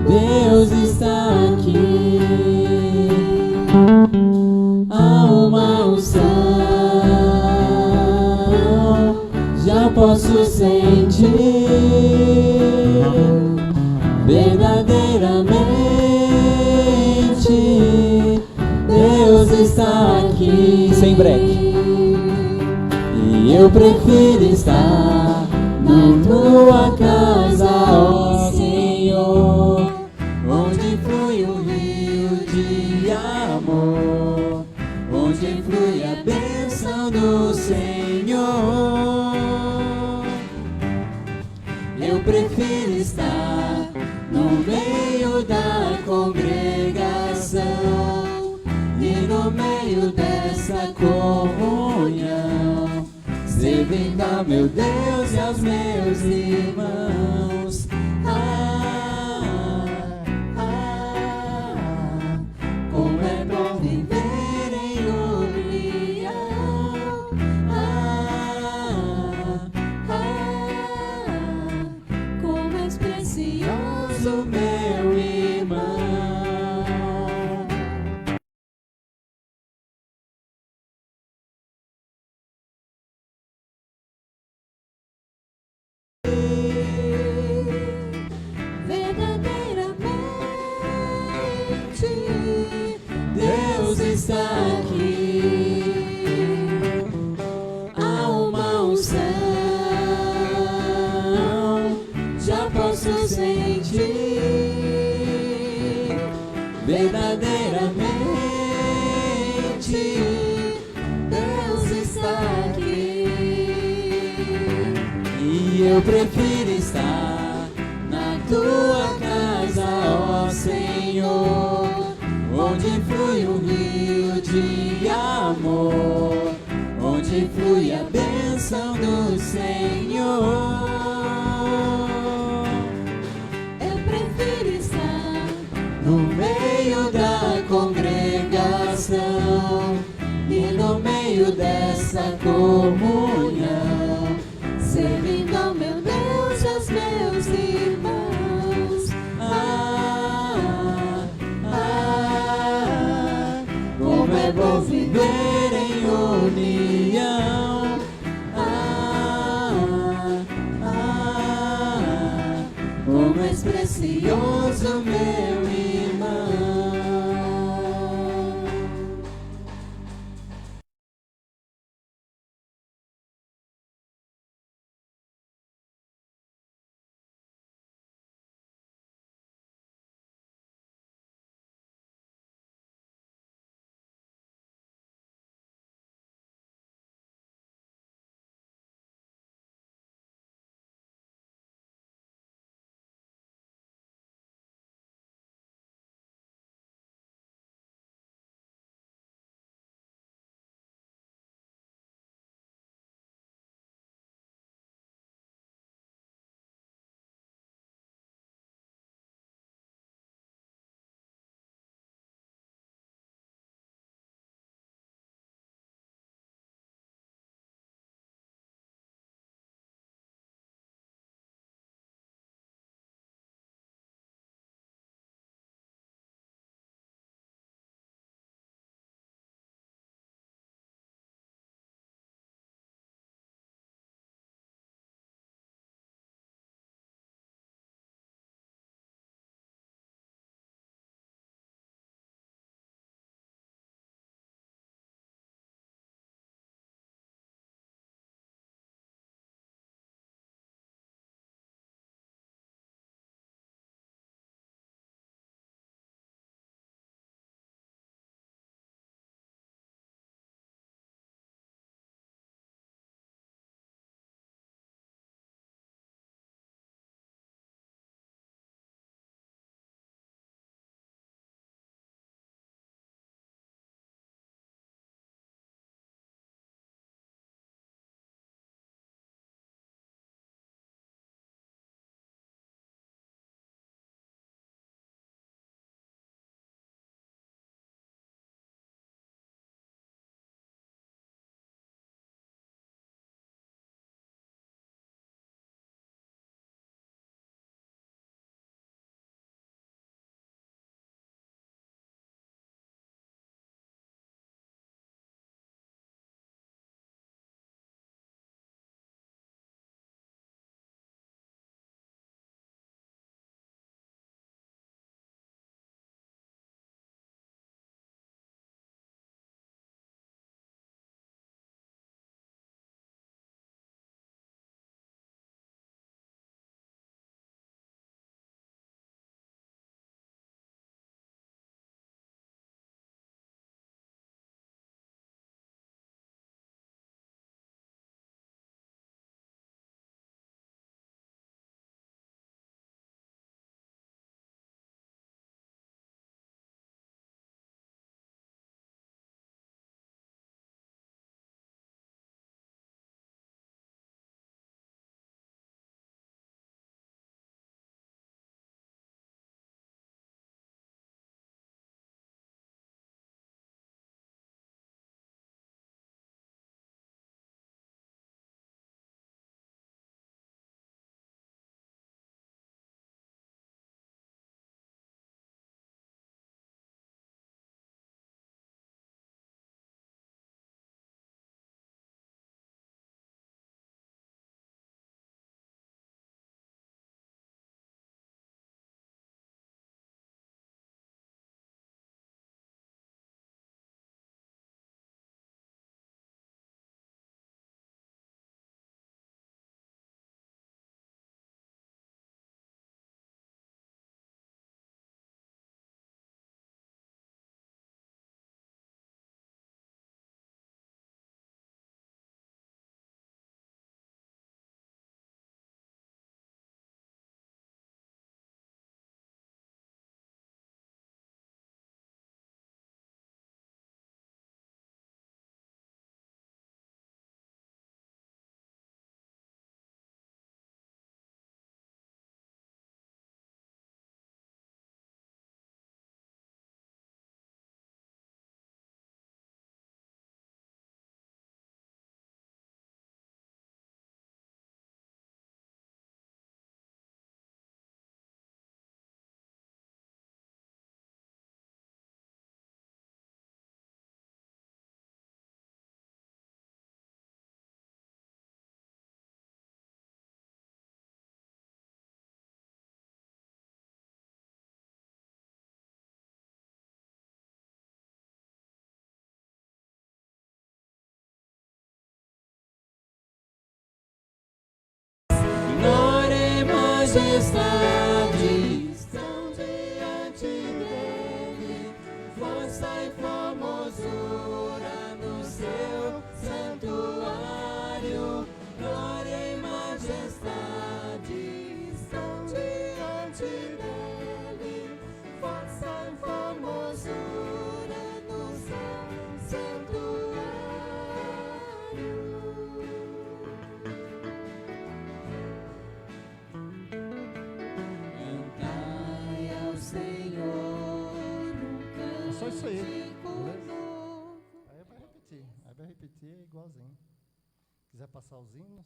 Deus está aqui. Há uma unção, já posso sentir. Verdadeiramente Deus está aqui. Sem break. E eu prefiro estar na tua casa, ó Senhor, onde flui um rio de amor, onde flui a bênção do Senhor. Eu prefiro estar no meio da congregação e no meio dessa comunhão, servindo a meu Deus e aos meus irmãos. Como é bom viver em união. Como és precioso, meu irmão. Verdadeiramente Deus está aqui. Há uma unção, já posso sentir. Verdadeiramente Deus está aqui. E eu prefiro estar na tua casa, ó Senhor, onde flui um rio de amor, onde flui a bênção do Senhor. Eu prefiro estar no meio da congregação e no meio dessa comunhão, servindo ao meu Deus e aos meus irmãos. Como é bom viver em união. Como és precioso, meu majestade estão diante dele, força e formosura no seu santuário, glória e majestade estão diante dele, força e formosura no seu santuário. Cantai ao Senhor um canto. Só isso aí, beleza? Aí vai repetir igualzinho. Quiser passar os hinos?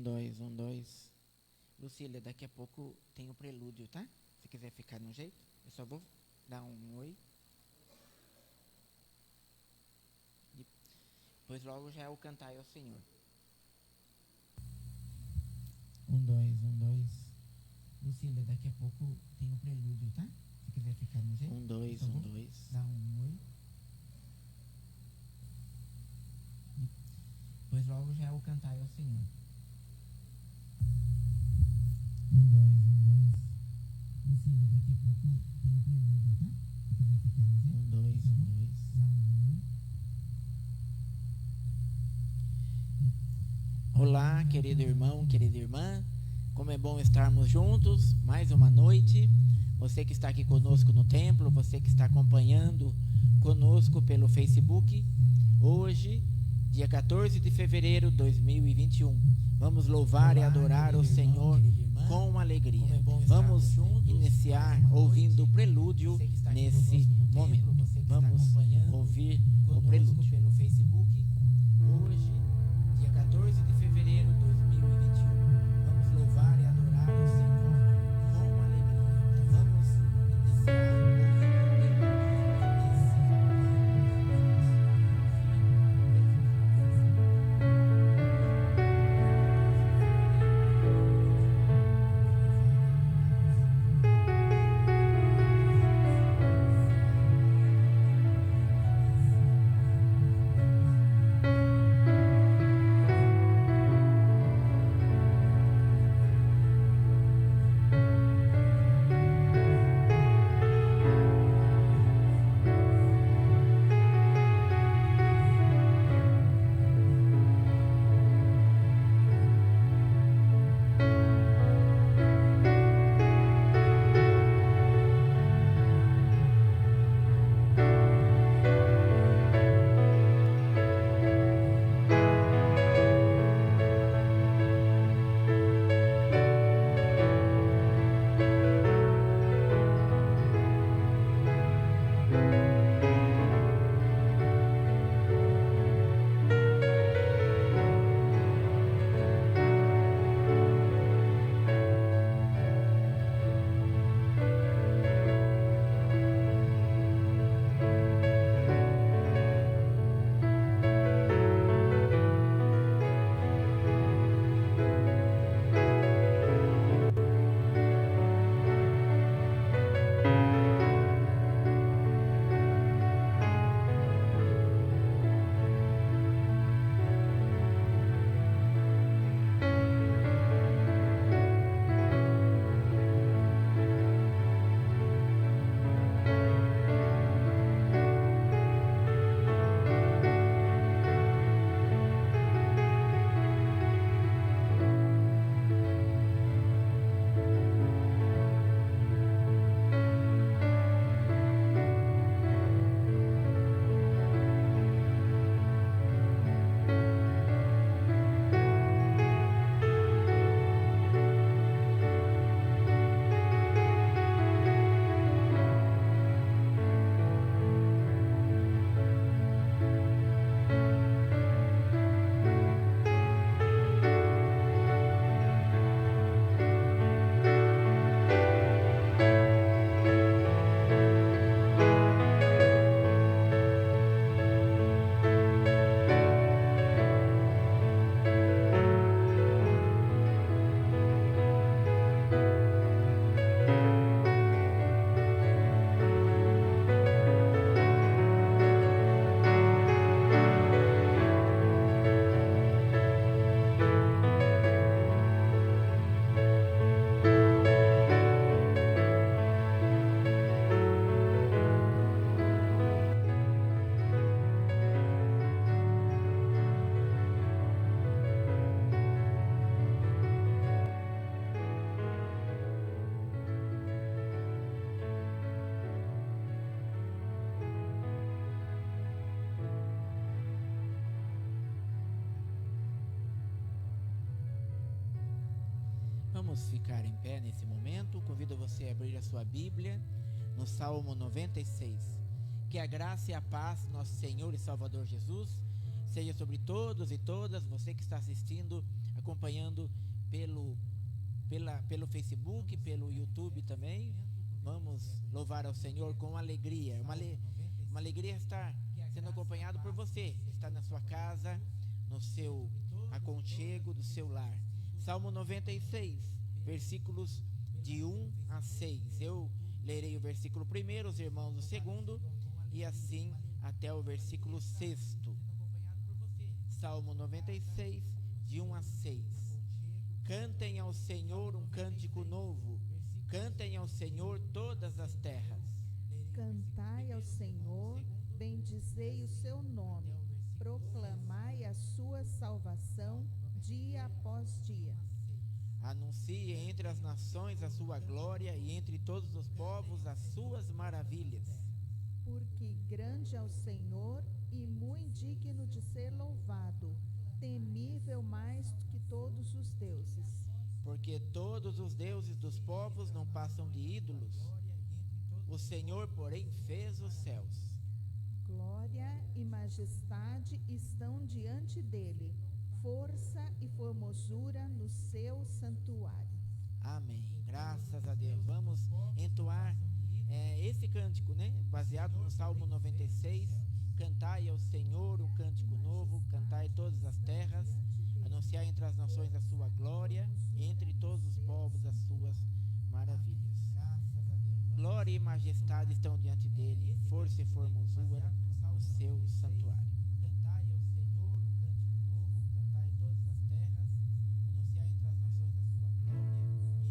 dois, um, dois. Lucília, daqui a pouco tem o prelúdio, tá? Se quiser ficar no jeito, eu só vou dar um oi. Depois logo já é o cantar ao Senhor. Um, dois. Lucília, daqui a pouco tem o prelúdio, tá? Se quiser ficar no jeito. Um, dois. Dá um oi. Depois logo já é o cantar ao Senhor. Um, dois. Lucília, daqui a pouco tem o prelúdio, tá? Se quiser ficar no jeito. Um, dois. Dá um oi. Olá, querido irmão, querida irmã. Como é bom estarmos juntos, mais uma noite. Você que está aqui conosco no templo, você que está acompanhando conosco pelo Facebook. Hoje, dia 14 de fevereiro de 2021. Vamos louvar e adorar o Senhor com alegria. Vamos iniciar ouvindo o prelúdio nesse momento. Vamos ouvir o prelúdio pelo Facebook. Hoje, dia 14 de fevereiro de 2021. Vamos louvar e adorar o Senhor com alegria. Vamos iniciar Vamos ficar em pé nesse momento. Convido você a abrir a sua Bíblia no Salmo 96. Que a graça e a paz do nosso Senhor e Salvador Jesus seja sobre todos e todas. Você que está assistindo a acompanhando pelo Facebook, pelo YouTube também. Vamos louvar ao Senhor com alegria. Uma alegria estar sendo acompanhado por você. Está na sua casa, no seu aconchego do seu lar. Salmo 96, versículos de 1 a 6. Eu lerei o versículo 1, os irmãos o 2, e assim até o versículo 6. Salmo 96, de 1 a 6. Cantem ao Senhor um cântico novo. Cantem ao Senhor todas as terras. Cantai ao Senhor, bendizei o seu nome, proclamai a sua salvação dia após dia. Anuncie entre as nações a sua glória e entre todos os povos as suas maravilhas. Porque grande é o Senhor e muito digno de ser louvado, temível mais do que todos os deuses. Porque todos os deuses dos povos não passam de ídolos. O Senhor, porém, fez os céus. Glória e majestade estão diante dele, força e formosura no seu santuário. Amém. Graças a Deus. Vamos entoar esse cântico, né? Baseado no Salmo 96. Cantai ao Senhor um cântico novo, cantai todas as terras, anunciai entre as nações a sua glória, e entre todos os povos as suas maravilhas. Glória e majestade estão diante dele, força e formosura no seu santuário. Cantai ao Senhor um cântico novo, cantai todas as terras, anunciai entre as nações a sua glória, e entre todos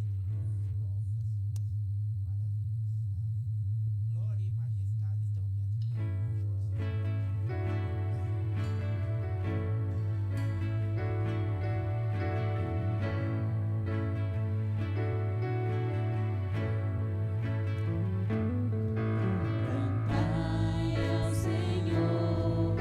os povos as suas maravilhas. Glória e majestade estão diante dele, força e Cantai ao Senhor,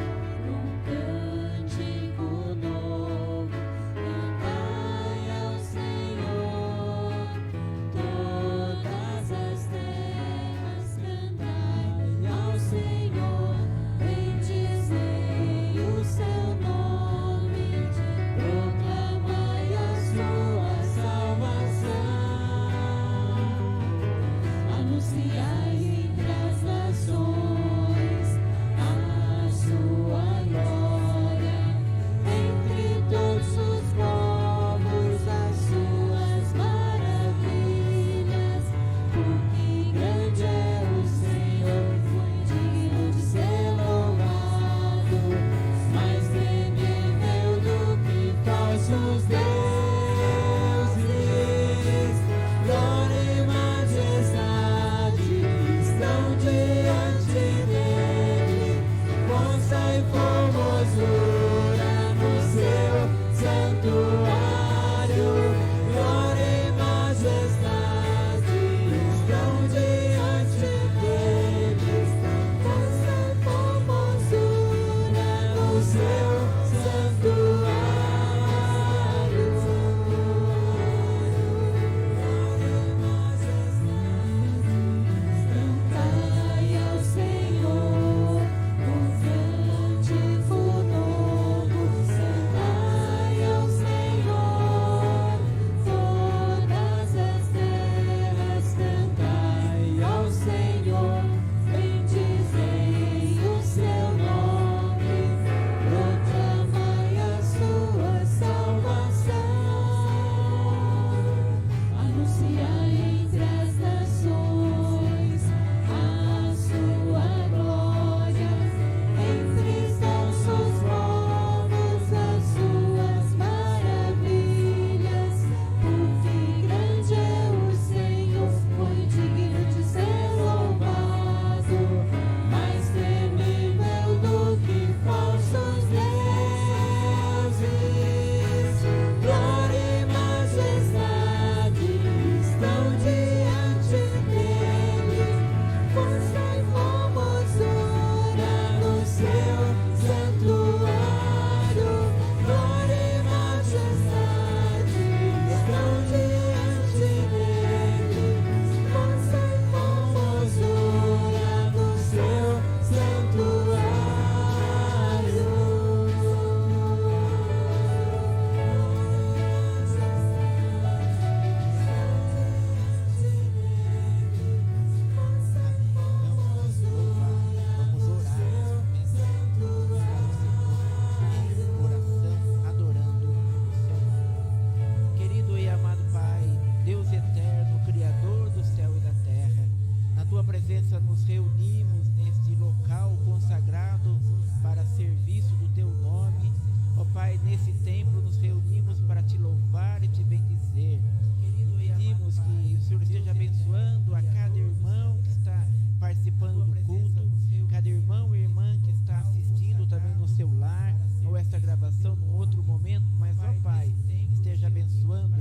esta gravação num outro momento, mas, ó Pai, esteja abençoando.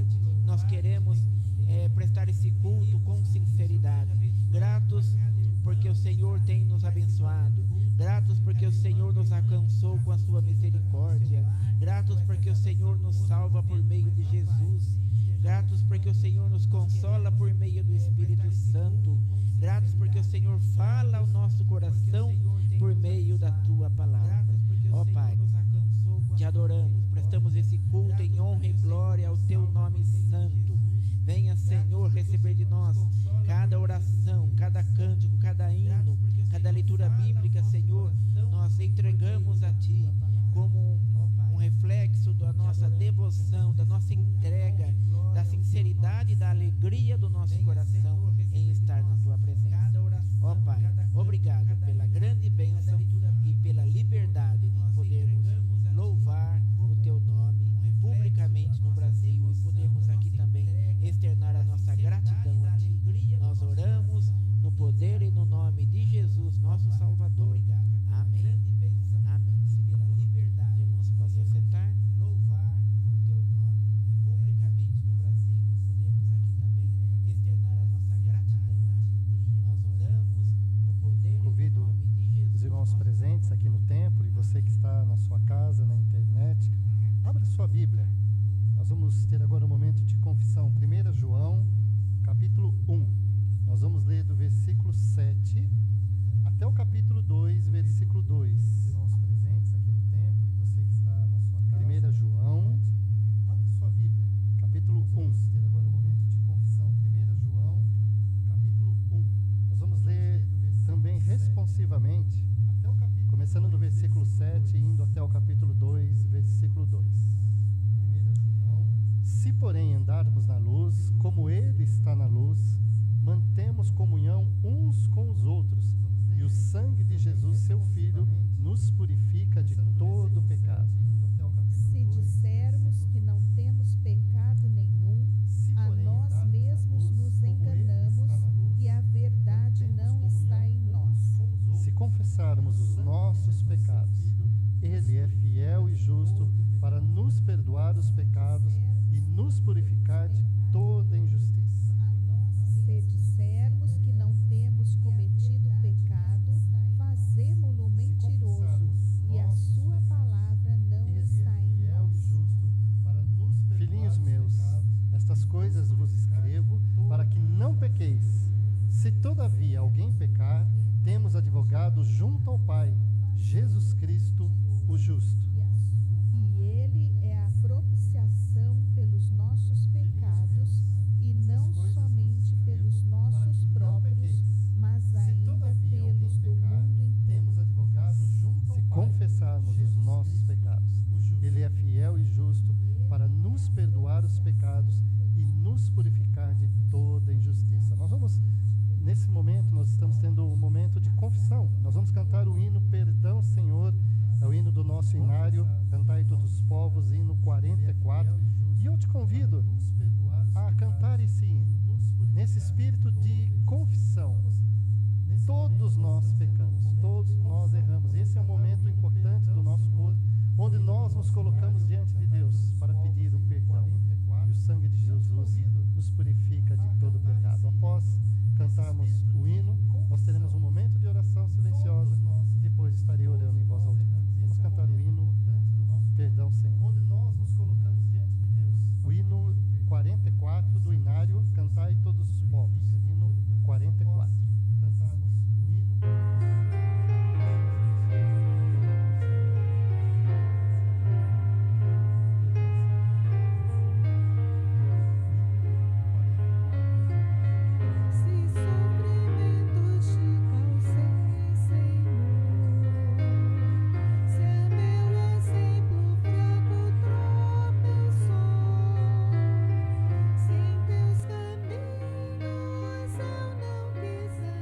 Nós queremos prestar esse culto com sinceridade, gratos porque o Senhor tem nos abençoado, gratos porque o Senhor nos alcançou com a sua misericórdia, gratos porque o Senhor nos salva por meio de Jesus, gratos porque o Senhor nos consola por meio do Espírito Santo, gratos porque o Senhor fala ao nosso coração por meio da tua palavra. Ó Pai, te adoramos, prestamos esse culto em honra e glória ao teu nome santo. Venha, Senhor, receber de nós cada oração, cada cântico, cada hino, cada leitura bíblica, Senhor. Nós entregamos a Ti como um reflexo da nossa devoção, da nossa entrega, da sinceridade e da alegria do nosso coração em estar na Tua presença. Ó Pai, obrigado pela grande bênção e pela liberdade de podermos louvar o Teu nome publicamente no Brasil e podemos aqui também externar a nossa gratidão a Ti. Nós oramos no poder e no nome de Jesus, nosso Salvador. Amém. Amém. Se pela liberdade, os irmãos possam sentar. Louvar o Teu nome publicamente no Brasil e podemos aqui também externar a nossa gratidão a Ti. Nós oramos no poder e Convido no nome de Jesus. os irmãos presentes aqui no templo e você que está na sua casa, na internet, abra sua Bíblia. Nós vamos ter agora um momento de confissão. 1 João, capítulo 1. Nós vamos ler do versículo 7 até o capítulo 2, versículo 2. Os irmãos presentes aqui no templo e você que está na sua casa. 1 João, abra sua Bíblia. Capítulo 1. Nós vamos ter agora um momento de confissão. 1 João, capítulo 1. Nós vamos ler também responsivamente, começando do versículo 7 e indo até o capítulo 2, versículo 2. Se, porém, andarmos na luz, como Ele está na luz, mantemos comunhão uns com os outros, e o sangue de Jesus, seu Filho, nos purifica de todo pecado. Se dissermos que não temos pecado nenhum, a nós mesmos nos enganamos e a verdade não está em nós. Se confessarmos os nossos pecados, Ele é fiel e justo para nos perdoar os pecados e nos purificar de toda injustiça. Se dissermos que não temos cometido pecado, fazemo-lo mentiroso e a sua palavra não está em nós. Filhinhos meus, estas coisas vos escrevo para que não pequeis. Se todavia alguém pecar, temos advogado junto ao Pai, Jesus Cristo, o justo. E ele é a propiciação pelos nossos pecados, e não somente pelos nossos próprios, mas ainda pelos do mundo inteiro. Se confessarmos os nossos pecados, Ele é fiel e justo para nos perdoar os pecados e nos purificar de toda injustiça. Nesse momento, nós estamos tendo um momento de confissão. Nós vamos cantar o hino Perdão, Senhor, é o hino do nosso inário, Cantai Todos os Povos, hino 44. E eu te convido a cantar esse hino, nesse espírito de confissão. Todos nós pecamos, todos nós erramos. Esse é um momento importante do nosso culto, onde nós nos colocamos diante de Deus para pedir o perdão. E o sangue de Jesus nos purifica de todo pecado. Após cantarmos o hino, nós teremos um momento de oração silenciosa e depois estarei orando em voz alta. Vamos cantar o hino Perdão, Senhor. O hino 44 do inário Cantai Todos os Povos. Hino 44. Cantarmos o hino. Sem teus caminhos eu não quiser.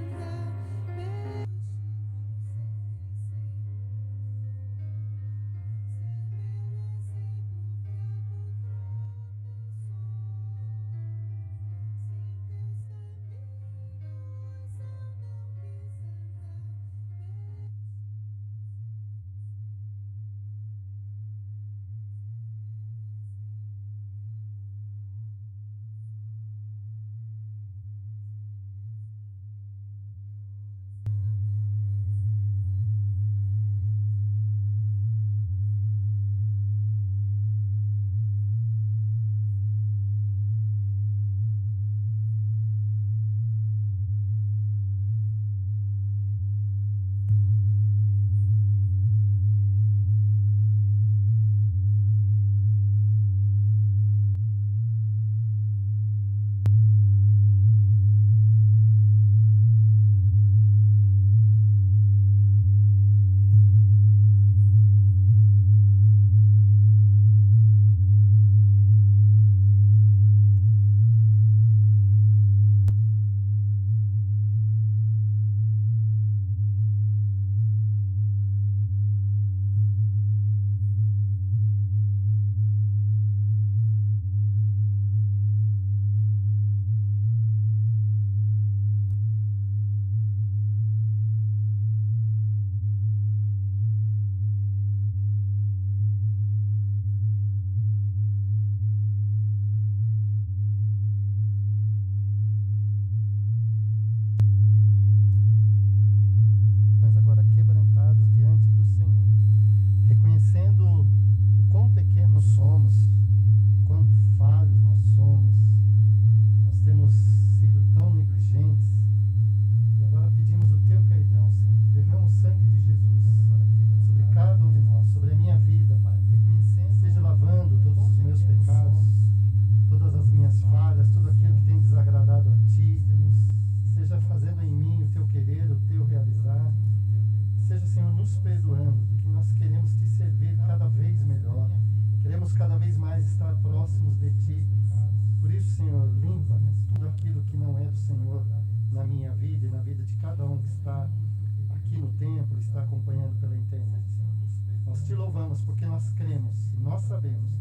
louvamos porque nós cremos e nós sabemos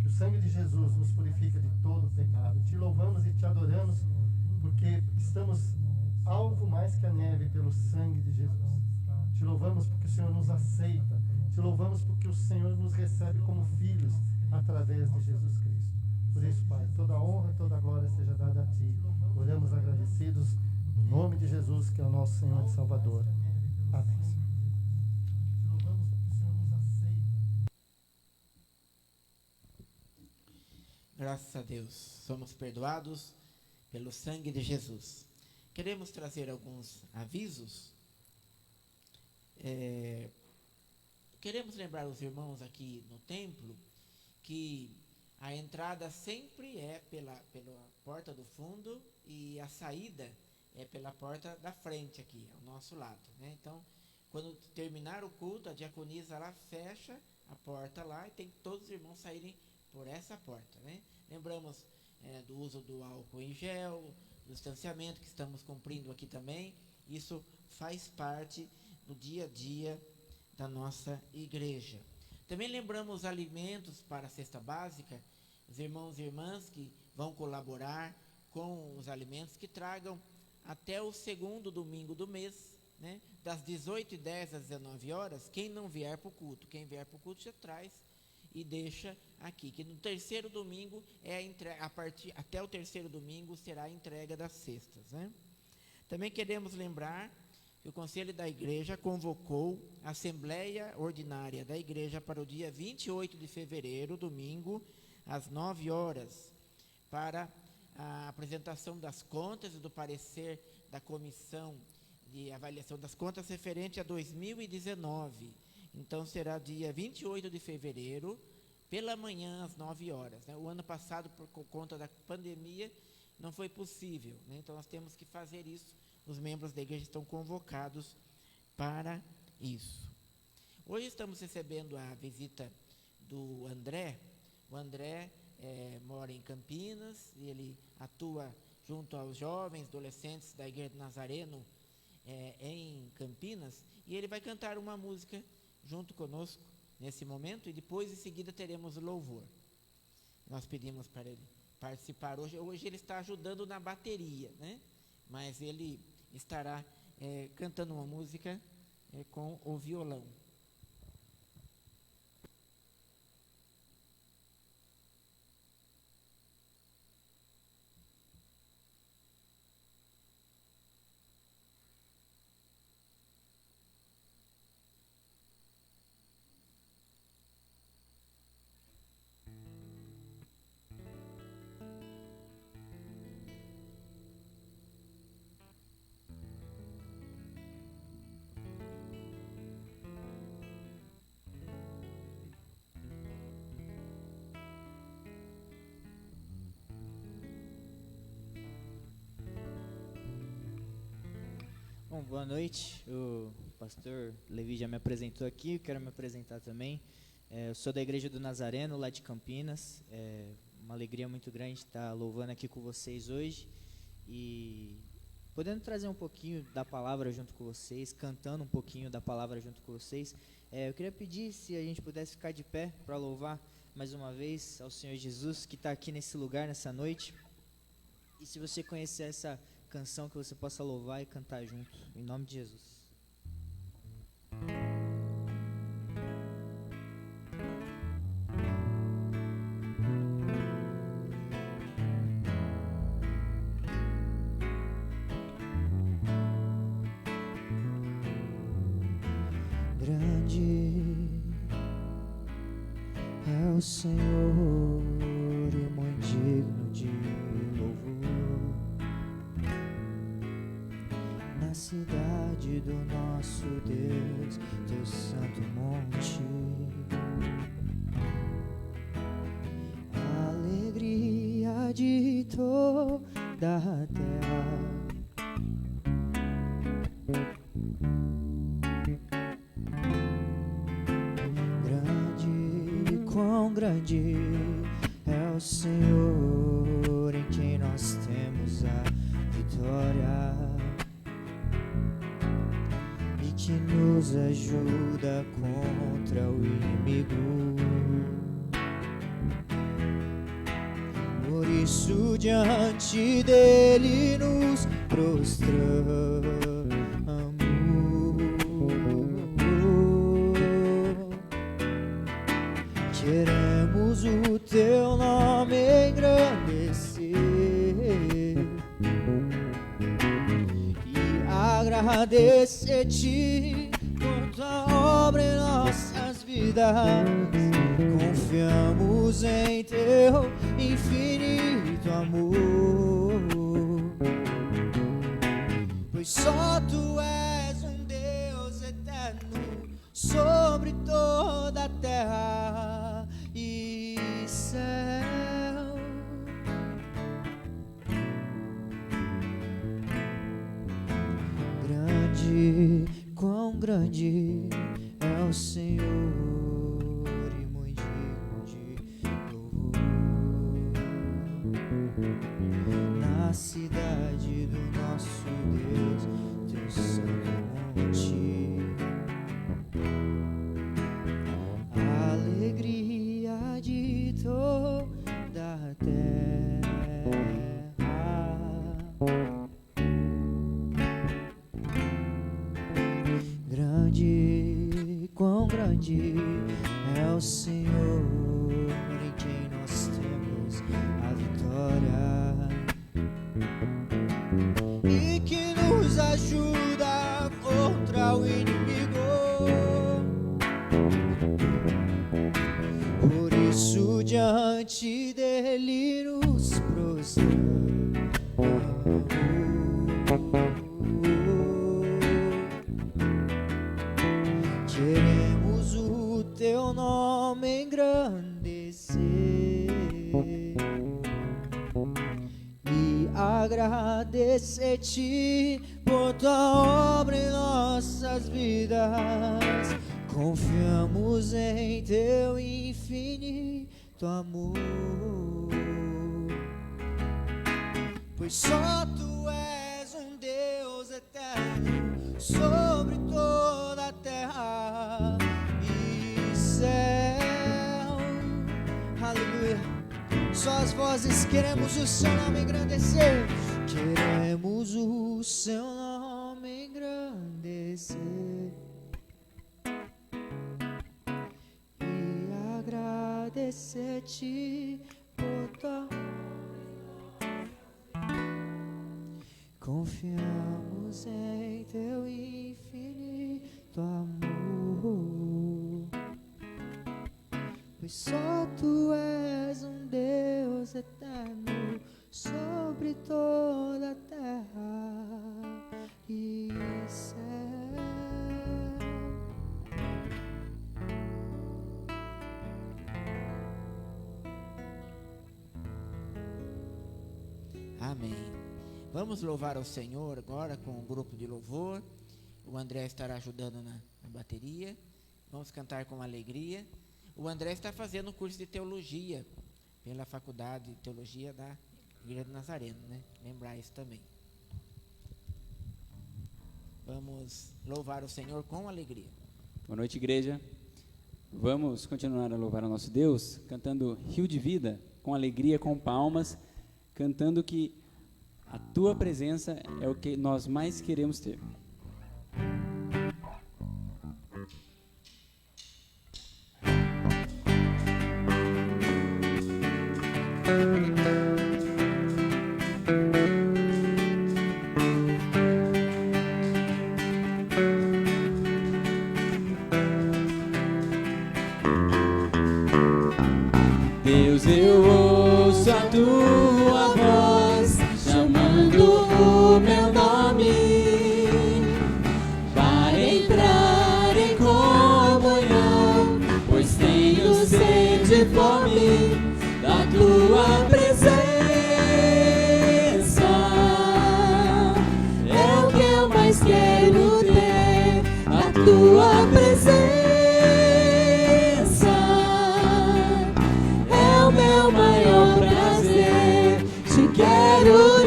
que o sangue de Jesus nos purifica de todo o pecado. Te louvamos e te adoramos porque estamos alvo mais que a neve pelo sangue de Jesus. Te louvamos porque o Senhor nos aceita. Te louvamos porque o Senhor nos recebe como filhos através de Jesus Cristo. Por isso, Pai, toda a honra e toda a glória seja dada a Ti. Oramos agradecidos no nome de Jesus, que é o nosso Senhor e Salvador. Amém. Te louvamos porque o Senhor nos aceita. Graças a Deus, somos perdoados pelo sangue de Jesus. Queremos trazer alguns avisos. Queremos lembrar os irmãos aqui no templo que a entrada sempre é pela porta do fundo e a saída é pela porta da frente aqui, ao nosso lado, né? Então, quando terminar o culto, a diaconisa lá fecha a porta lá e tem que todos os irmãos saírem por essa porta, né? Lembramos do uso do álcool em gel, do distanciamento que estamos cumprindo aqui também. Isso faz parte do dia a dia da nossa igreja. Também lembramos alimentos para a cesta básica, os irmãos e irmãs que vão colaborar com os alimentos que tragam até o segundo domingo do mês, né? Das 18h10 às 19h, quem não vier para o culto, quem vier para o culto já traz e deixa aqui, que no terceiro domingo até o terceiro domingo será a entrega das cestas, né? Também queremos lembrar que o Conselho da Igreja convocou a Assembleia Ordinária da Igreja para o dia 28 de fevereiro, domingo, às 9h, para a apresentação das contas e do parecer da Comissão de Avaliação das Contas referente a 2019. Então, será dia 28 de fevereiro, pela manhã, às 9h, né? O ano passado, por conta da pandemia, não foi possível, né? Então, nós temos que fazer isso. Os membros da igreja estão convocados para isso. Hoje estamos recebendo a visita do André. O André mora em Campinas e ele atua junto aos jovens, adolescentes da Igreja do Nazareno em Campinas, e ele vai cantar uma música junto conosco nesse momento, e depois em seguida teremos louvor. Nós pedimos para ele participar hoje. Hoje ele está ajudando na bateria, né? Mas ele estará cantando uma música com o violão. Bom, boa noite. O pastor Levi já me apresentou aqui, eu quero me apresentar também. Eu sou da Igreja do Nazareno, lá de Campinas. É uma alegria muito grande estar louvando aqui com vocês hoje e podendo trazer um pouquinho da palavra junto com vocês, cantando um pouquinho da palavra junto com vocês. Eu queria pedir se a gente pudesse ficar de pé para louvar mais uma vez ao Senhor Jesus, que está aqui nesse lugar, nessa noite. E se você conhecer essa canção, que você possa louvar e cantar junto, em nome de Jesus. Grande é o Senhor e muito digno de louvor na cidade do nosso Deus, teu santo monte. A alegria de toda a terra. Quão grande é o Senhor, em quem nós temos a vitória, e que nos ajuda contra o inimigo. Por isso diante dele nos prostramos. Queremos o teu nome engrandecer e agradecer-te por tua obra em nossas vidas. Confiamos em teu infinito amor, pois só tu és um Deus eterno sobre toda a terra e céu. Grande, quão grande é o Senhor e muito digno de louvor. Na cidade do nosso Deus, teu santo monte, alegria de toda a terra. Grande, quão grande é o Senhor, em quem nós temos a vitória e que nos ajuda contra o inimigo. Por isso diante dele nos prostramos. Queremos o teu nome engrandecer e agradecer-te por tua obra em nossas vidas. Confiamos em teu infinito amor, pois só tu és um Deus eterno sobre toda a terra e céu. Aleluia. Só as vozes queremos o seu nome engrandecer. Queremos o seu nome engrandecer e agradecer-te por tua. Confiamos em teu infinito amor, pois só tu és um Deus eterno sobre toda a terra e céu. Amém. Vamos louvar ao Senhor agora com um grupo de louvor. O André estará ajudando na bateria. Vamos cantar com alegria. O André está fazendo um curso de teologia pela Faculdade de Teologia da Igreja do Nazareno, né? Lembrar isso também. Vamos louvar o Senhor com alegria. Boa noite, igreja. Vamos continuar a louvar o nosso Deus, cantando Rio de Vida, com alegria, com palmas, cantando que a tua presença é o que nós mais queremos ter. Deus, eu ouço a tua voz chamando o meu nome para entrar em comunhão, pois tenho sede e fome da tua presença. É o que eu mais quero ter, a tua presença. Meu maior prazer, te quero,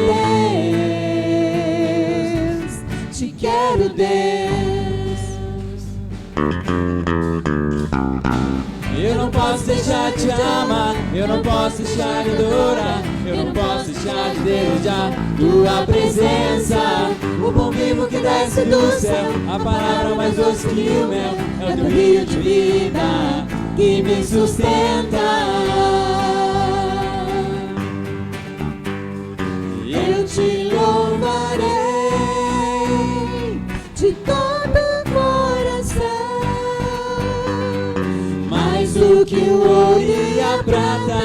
Deus, te quero, Deus. não posso deixar de te amar, eu não posso deixar de adorar, eu não posso deixar de desejar tua presença. O pão vivo que desce do céu, a palavra mais doce que o mel, é o teu rio de vida que me sustenta. Eu te louvarei de todo o coração, Mais do que o ouro e a prata,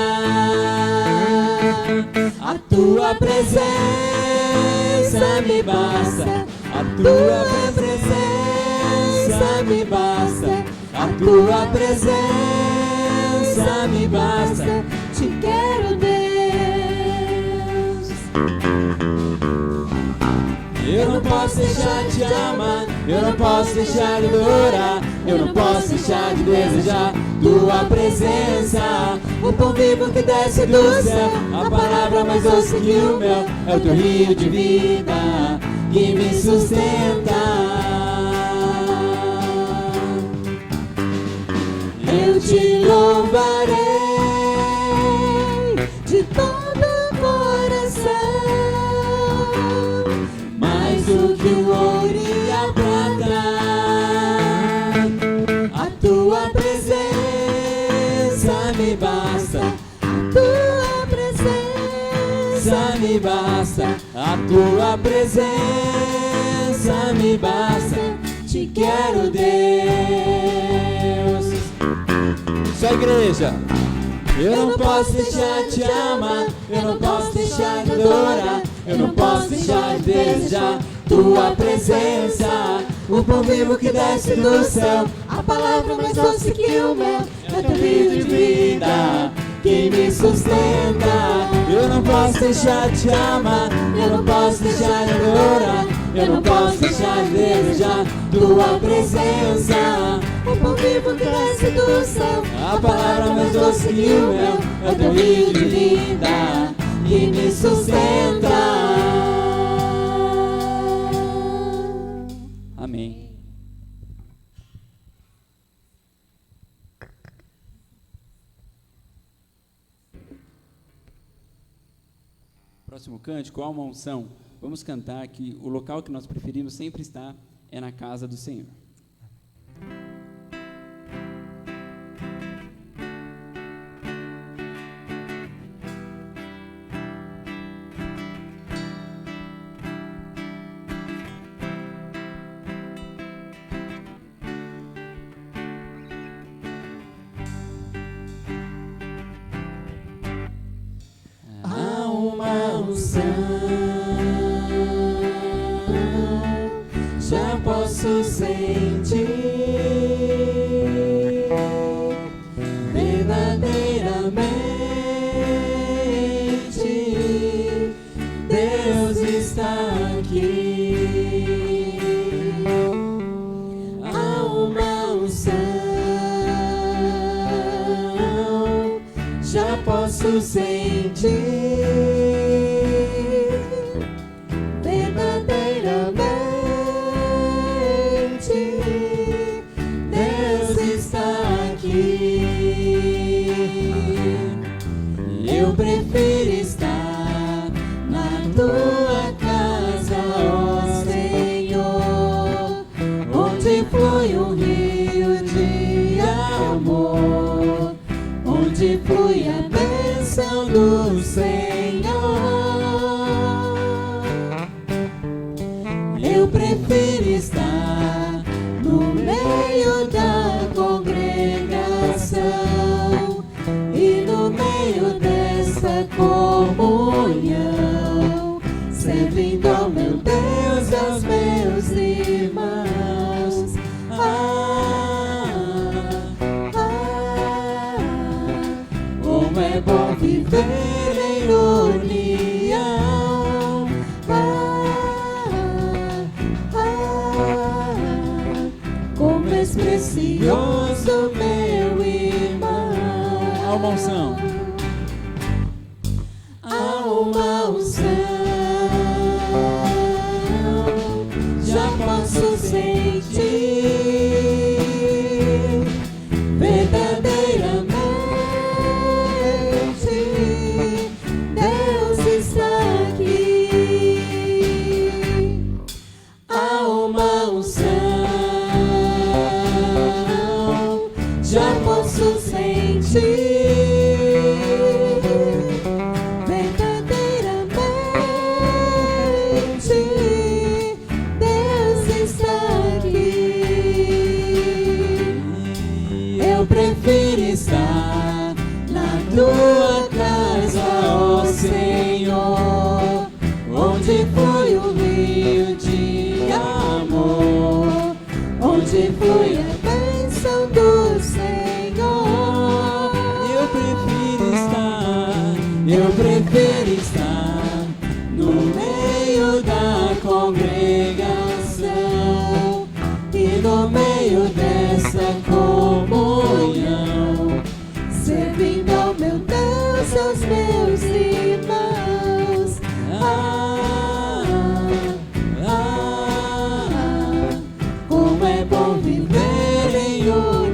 a tua presença me basta, a tua presença me basta, a tua presença me basta. te quero, Deus. Eu não posso deixar de te amar, eu não posso deixar de adorar, eu não posso deixar de desejar tua presença. O pão vivo que desce do céu, a palavra mais doce que o mel, é o teu rio de vida que me sustenta. Eu te louvarei de todo o coração, Mais do que o ouro e a prata, a tua presença me basta, tua presença me basta, a tua presença me basta. Te quero, Deus. Só igreja. Eu não posso deixar de te amar, eu não posso deixar de adorar, eu não posso deixar de desejar tua presença. O pão vivo que desce do céu, a palavra mais doce que o mel, é teu rio de vida que me sustenta. Eu não posso deixar de te amar, eu não posso deixar de adorar, eu não posso deixar de desejar tua presença. o pão vivo que desce do céu, A palavra mais doce que o mel, é o teu rio de vida que me sustenta. Amém. Próximo cântico, Alma Unção. Vamos cantar que o local que nós preferimos sempre estar é na casa do Senhor. há uma unção, já posso sentir verdadeiramente Deus está aqui. Há uma unção, já posso sentir verdadeiramente Deus está aqui. Eu prefiro estar na tua casa, ó Senhor, onde flui um rio de amor, onde flui a bênção do Senhor. Eu prefiro estar no meio da congregação e no meio dessa comunhão, servindo ao meu Deus e aos meus irmãos. Como é bom viver em união. Como és precioso, meu irmão. Alma Unção. Há uma unção, já posso sentir verdadeiramente posso sentir verdadeiramente Deus está aqui. Eu prefiro estar na tua casa, ó Senhor, onde flui o rio de amor, onde flui a bênção do Senhor. Eu prefiro estar no meio da congregação e no meio dessa comunhão, servindo ao meu Deus e aos meus irmãos. Como é bom viver em união.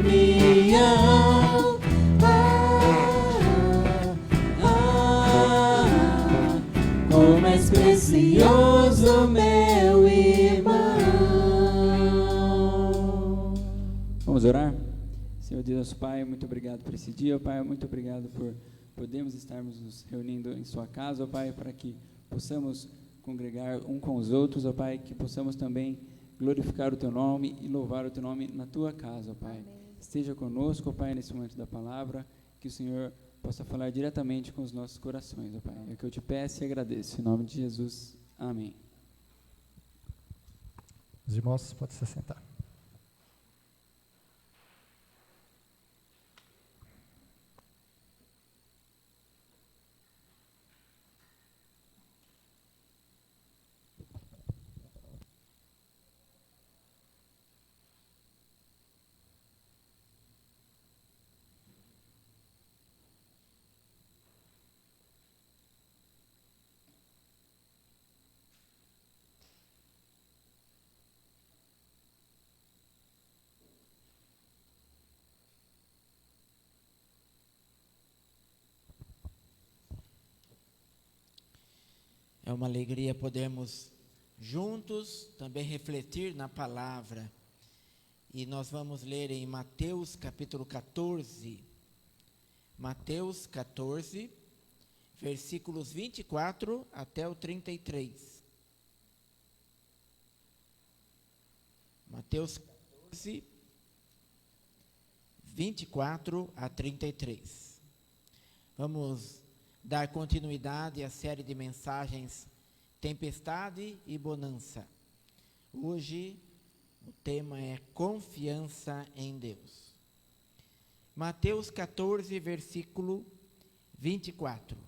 Como és precioso, meu irmão. Vamos orar? Senhor Deus, nosso Pai, muito obrigado por esse dia, ó Pai, muito obrigado por podermos estarmos nos reunindo em sua casa, ó Pai, para que possamos congregar um com os outros, ó Pai, que possamos também glorificar o Teu nome e louvar o Teu nome na Tua casa, ó Pai. Amém. Esteja conosco, ó Pai, nesse momento da palavra, que o Senhor possa falar diretamente com os nossos corações, ó Pai. É o que eu te peço e agradeço. Em nome de Jesus. Amém. Os irmãos podem se sentar. É uma alegria podermos juntos também refletir na palavra. E nós vamos ler em Mateus capítulo 14. Mateus 14, versículos 24 até o 33. Mateus 14, 24 a 33. Vamos dar continuidade à série de mensagens Tempestade e Bonança. Hoje o tema é confiança em Deus. Mateus 14, versículo 24.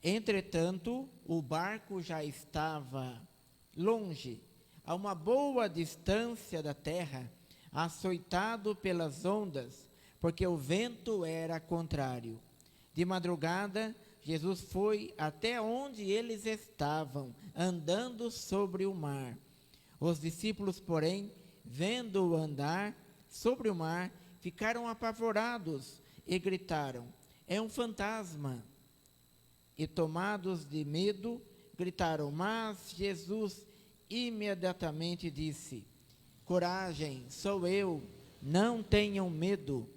Entretanto, o barco já estava longe, a uma boa distância da terra, açoitado pelas ondas, porque o vento era contrário. De madrugada, Jesus foi até onde eles estavam, andando sobre o mar. Os discípulos, porém, vendo-o andar sobre o mar, ficaram apavorados e gritaram: é um fantasma! E tomados de medo, gritaram, mas Jesus imediatamente disse: coragem, sou eu, não tenham medo.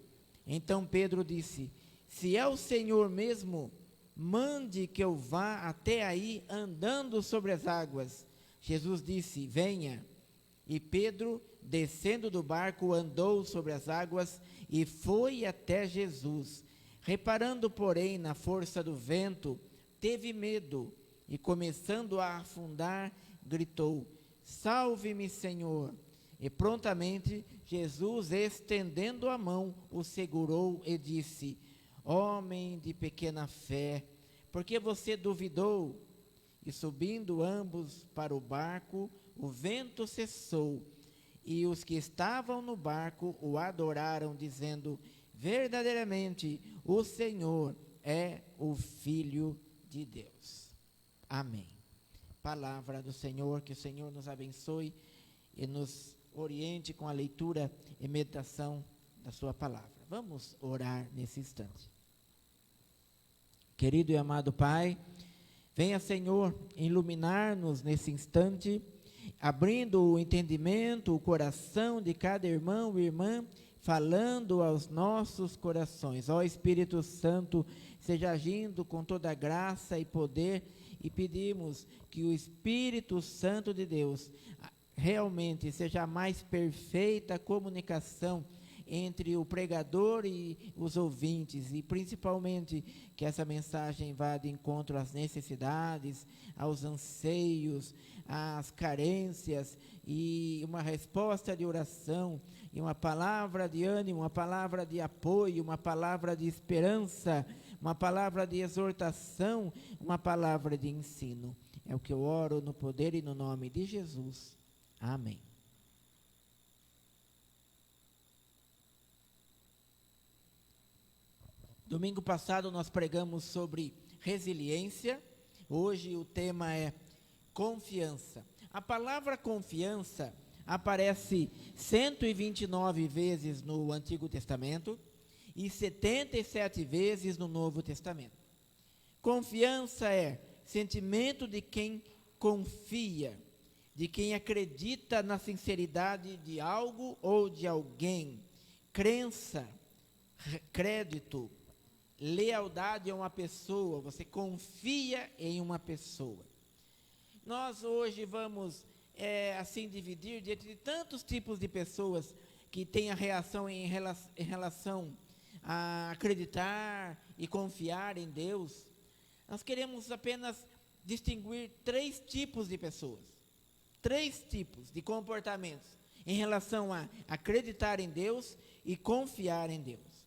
Então Pedro disse: se é o Senhor mesmo, mande que eu vá até aí andando sobre as águas. Jesus disse: venha. E Pedro, descendo do barco, andou sobre as águas e foi até Jesus. Reparando, porém, na força do vento, teve medo e, começando a afundar, gritou: salve-me, Senhor. E prontamente Jesus, estendendo a mão, o segurou e disse: homem de pequena fé, por que você duvidou? E subindo ambos para o barco, o vento cessou, e os que estavam no barco o adoraram, dizendo: verdadeiramente o Senhor é o Filho de Deus. Amém. Palavra do Senhor, que o Senhor nos abençoe e nos oriente com a leitura e meditação da sua palavra. Vamos orar nesse instante. Querido e amado Pai, venha, Senhor, iluminar-nos nesse instante abrindo o entendimento, o coração de cada irmão e irmã, falando aos nossos corações. Ó Espírito Santo, seja agindo com toda graça e poder, e pedimos que o Espírito Santo de Deus realmente seja a mais perfeita comunicação entre o pregador e os ouvintes, e principalmente que essa mensagem vá de encontro às necessidades, aos anseios, às carências, e uma resposta de oração, e uma palavra de ânimo, uma palavra de apoio, uma palavra de esperança, uma palavra de exortação, uma palavra de ensino. É o que eu oro no poder e no nome de Jesus. Amém. Domingo passado nós pregamos sobre resiliência. Hoje o tema é confiança. A palavra confiança aparece 129 vezes no Antigo Testamento e 77 vezes no Novo Testamento. Confiança é sentimento de quem confia, de quem acredita na sinceridade de algo ou de alguém. Crença, crédito, lealdade a uma pessoa, você confia em uma pessoa. Nós hoje vamos assim dividir dentre tantos tipos de pessoas que têm a reação em relação a acreditar e confiar em Deus. Nós queremos apenas distinguir 3 tipos de pessoas, 3 tipos de comportamentos em relação a acreditar em Deus e confiar em Deus.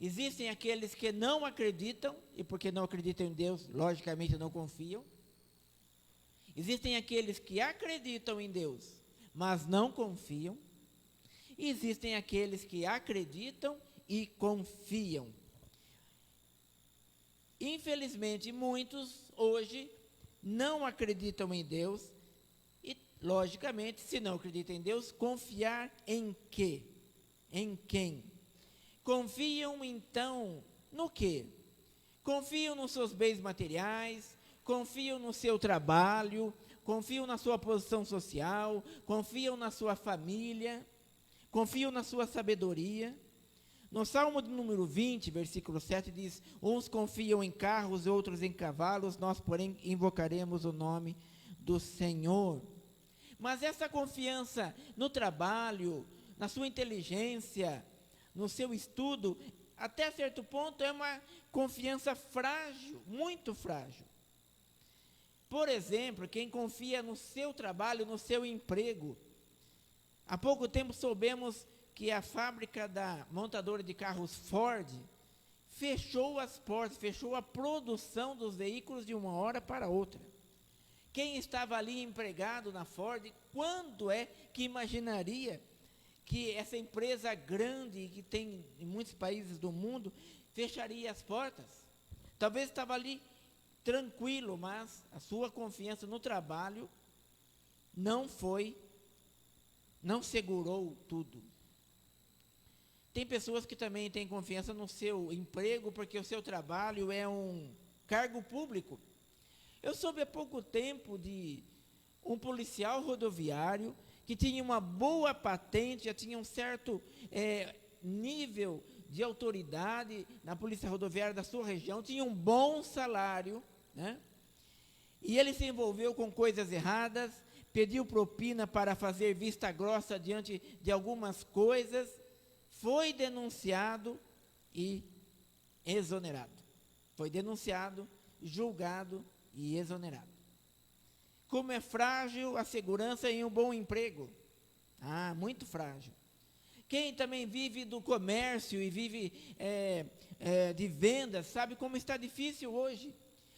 Existem aqueles que não acreditam, e porque não acreditam em Deus, logicamente não confiam. Existem aqueles que acreditam em Deus, mas não confiam. E existem aqueles que acreditam e confiam. Infelizmente, muitos hoje não acreditam em Deus e, logicamente, se não acreditam em Deus, confiar em quê? Em quem? Confiam, então, no quê? Confiam nos seus bens materiais, confiam no seu trabalho, confiam na sua posição social, confiam na sua família, confiam na sua sabedoria. No Salmo de número 20, versículo 7, diz: uns confiam em carros, outros em cavalos, nós, porém, invocaremos o nome do Senhor. Mas essa confiança no trabalho, na sua inteligência, no seu estudo, até certo ponto é uma confiança frágil, muito frágil. Por exemplo, quem confia no seu trabalho, no seu emprego. Há pouco tempo soubemos que a fábrica da montadora de carros Ford fechou as portas, fechou a produção dos veículos de uma hora para outra. Quem estava ali empregado na Ford, quando é que imaginaria que essa empresa grande, que tem em muitos países do mundo, fecharia as portas? Talvez estava ali tranquilo, mas a sua confiança no trabalho não segurou tudo. Tem pessoas que também têm confiança no seu emprego, porque o seu trabalho é um cargo público. Eu soube há pouco tempo de um policial rodoviário que tinha uma boa patente, já tinha um certo nível de autoridade na polícia rodoviária da sua região, tinha um bom salário, né? E ele se envolveu com coisas erradas, pediu propina para fazer vista grossa diante de algumas coisas, foi denunciado e exonerado. Foi denunciado, julgado e exonerado. Como é frágil a segurança em um bom emprego. Muito frágil. Quem também vive do comércio e vive de vendas, sabe como está difícil hoje.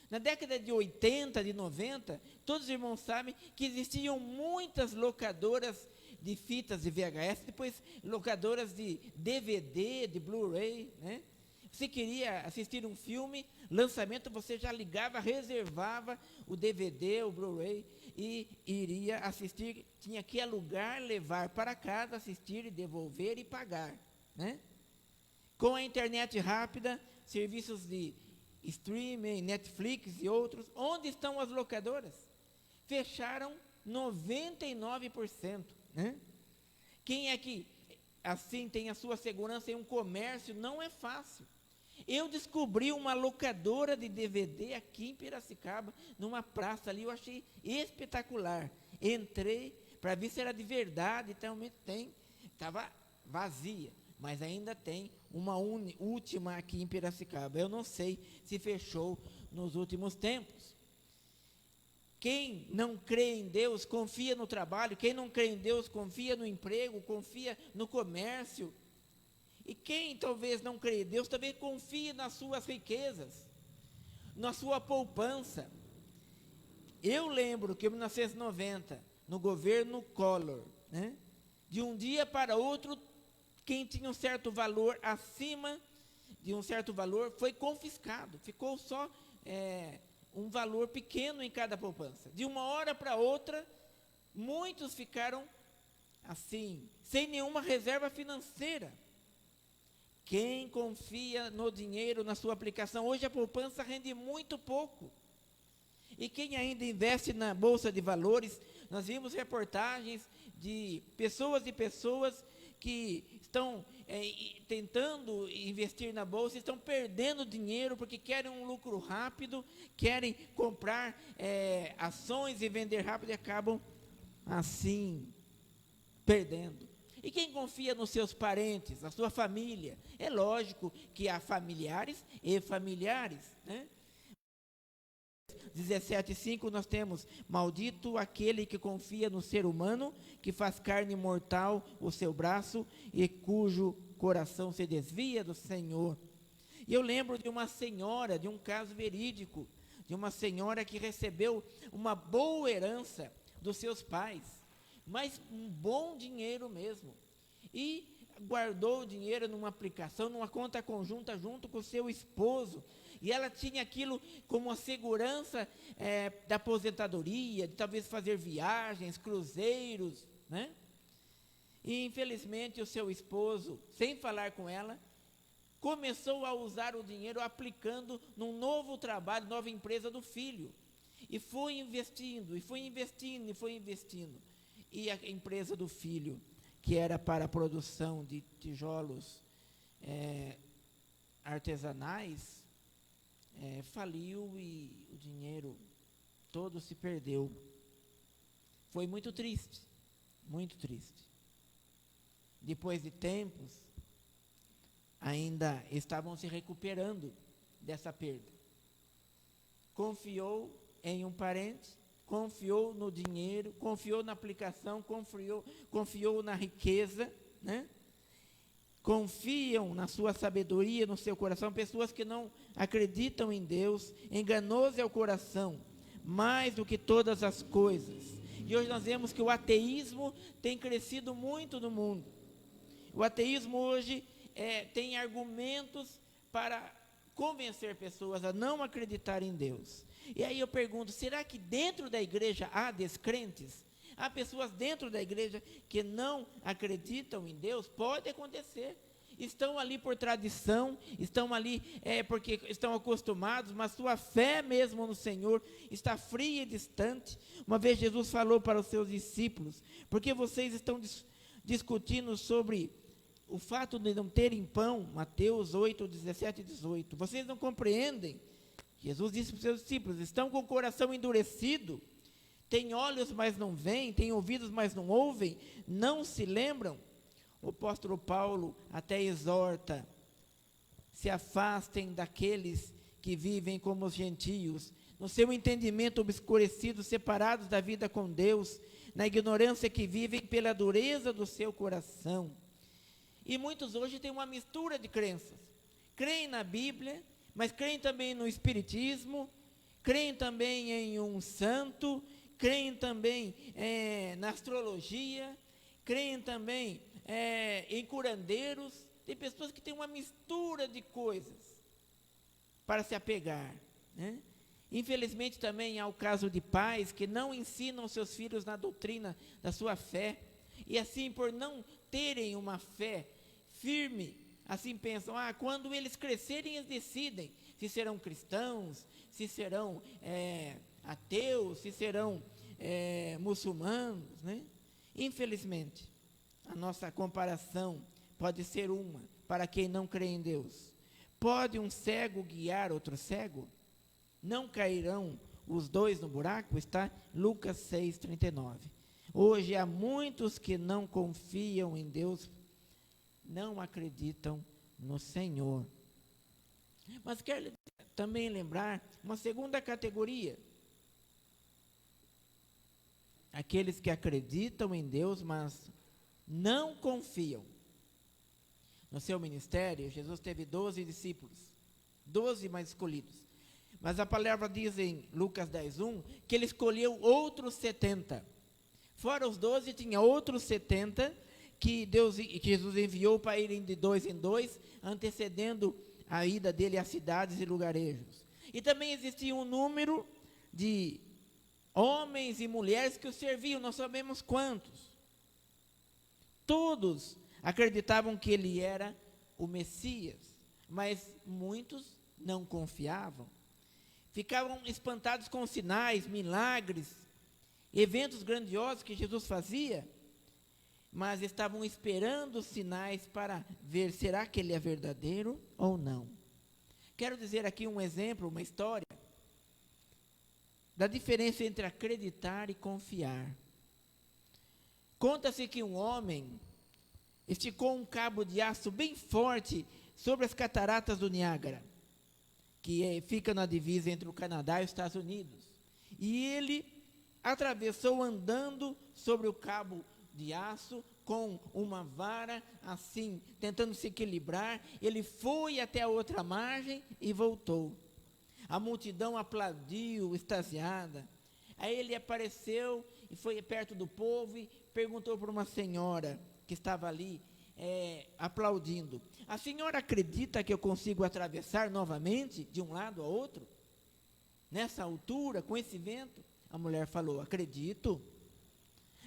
Na década de 80, de 90, todos os irmãos sabem que existiam muitas locadoras de fitas de VHS, depois locadoras de DVD, de Blu-ray, né? Você queria assistir um filme, lançamento, você já ligava, reservava o DVD, o Blu-ray e iria assistir, tinha que alugar, levar para casa, assistir e devolver e pagar, né? Com a internet rápida, serviços de streaming, Netflix e outros, onde estão as locadoras? Fecharam 99%, né? Quem é que assim tem a sua segurança em um comércio? Não é fácil. Eu descobri uma locadora de DVD aqui em Piracicaba, numa praça ali, eu achei espetacular. Entrei para ver se era de verdade, realmente tem. Estava vazia, mas ainda tem uma última aqui em Piracicaba. Eu não sei se fechou nos últimos tempos. Quem não crê em Deus, confia no trabalho. Quem não crê em Deus, confia no emprego, confia no comércio. E quem talvez não crê em Deus, também confia nas suas riquezas, na sua poupança. Eu lembro que em 1990, no governo Collor, né, de um dia para outro, quem tinha um certo valor acima de um certo valor foi confiscado. Ficou só um valor pequeno em cada poupança. De uma hora para outra, muitos ficaram assim, sem nenhuma reserva financeira. Quem confia no dinheiro, na sua aplicação, hoje a poupança rende muito pouco. E quem ainda investe na Bolsa de Valores, nós vimos reportagens de pessoas e pessoas que estão tentando investir na Bolsa, estão perdendo dinheiro porque querem um lucro rápido, querem comprar ações e vender rápido e acabam assim, perdendo. E quem confia nos seus parentes, na sua família? É lógico que há familiares e familiares, né? 17:5 nós temos: maldito aquele que confia no ser humano, que faz carne mortal o seu braço e cujo coração se desvia do Senhor. E eu lembro de uma senhora, de um caso verídico, de uma senhora que recebeu uma boa herança dos seus pais, mas um bom dinheiro mesmo, e guardou o dinheiro numa aplicação, numa conta conjunta junto com o seu esposo, e ela tinha aquilo como a segurança da aposentadoria, de talvez fazer viagens, cruzeiros, né? E infelizmente o seu esposo, sem falar com ela, começou a usar o dinheiro aplicando num novo trabalho, nova empresa do filho, e foi investindo, e foi investindo, e foi investindo. E a empresa do filho, que era para a produção de tijolos artesanais, faliu e o dinheiro todo se perdeu. Foi muito triste, muito triste. Depois de tempos, ainda estavam se recuperando dessa perda. Confiou em um parente, confiou no dinheiro, confiou na aplicação, confiou na riqueza, né? Confiam na sua sabedoria, no seu coração. Pessoas que não acreditam em Deus. Enganoso é o coração, mais do que todas as coisas. E hoje nós vemos que o ateísmo tem crescido muito no mundo. O ateísmo hoje tem argumentos para convencer pessoas a não acreditar em Deus. E aí eu pergunto, será que dentro da igreja há descrentes? Há pessoas dentro da igreja que não acreditam em Deus? Pode acontecer. Estão ali por tradição, estão ali porque estão acostumados, mas sua fé mesmo no Senhor está fria e distante. Uma vez Jesus falou para os seus discípulos: porque vocês estão discutindo sobre o fato de não terem pão? Mateus 8, 17 e 18. Vocês não compreendem? Jesus disse para os seus discípulos: estão com o coração endurecido, têm olhos, mas não veem, têm ouvidos, mas não ouvem, não se lembram? O apóstolo Paulo até exorta: se afastem daqueles que vivem como os gentios, no seu entendimento obscurecido, separados da vida com Deus, na ignorância que vivem pela dureza do seu coração. E muitos hoje têm uma mistura de crenças, creem na Bíblia, mas creem também no Espiritismo, creem também em um santo, creem também na astrologia, creem também em curandeiros. Tem pessoas que têm uma mistura de coisas para se apegar, né? Infelizmente também há o caso de pais que não ensinam seus filhos na doutrina da sua fé, e assim, por não terem uma fé firme, assim pensam: quando eles crescerem eles decidem se serão cristãos, se serão ateus, se serão muçulmanos, né? Infelizmente, a nossa comparação pode ser uma para quem não crê em Deus. Pode um cego guiar outro cego? Não cairão os dois no buraco? Está Lucas 6,39. Hoje há muitos que não confiam em Deus, não acreditam no Senhor. Mas quero também lembrar uma segunda categoria. Aqueles que acreditam em Deus, mas não confiam. No seu ministério, Jesus teve 12 discípulos, 12 mais escolhidos. Mas a palavra diz em Lucas 10:1 que ele escolheu outros 70. Fora os 12, tinha outros 70 que Jesus enviou para irem de 2 em 2, antecedendo a ida dele às cidades e lugarejos. E também existia um número de homens e mulheres que o serviam, não sabemos quantos. Todos acreditavam que ele era o Messias, mas muitos não confiavam. Ficavam espantados com os sinais, milagres, eventos grandiosos que Jesus fazia, mas estavam esperando os sinais para ver, será que ele é verdadeiro ou não? Quero dizer aqui um exemplo, uma história, da diferença entre acreditar e confiar. Conta-se que um homem esticou um cabo de aço bem forte sobre as cataratas do Niágara, que fica na divisa entre o Canadá e os Estados Unidos. E ele atravessou andando sobre o cabo de aço com uma vara, assim, tentando se equilibrar. Ele foi até a outra margem e voltou. A multidão aplaudiu, extasiada. Aí ele apareceu e foi perto do povo e perguntou para uma senhora que estava ali aplaudindo: a senhora acredita que eu consigo atravessar novamente de um lado ao outro? Nessa altura, com esse vento? A mulher falou: acredito.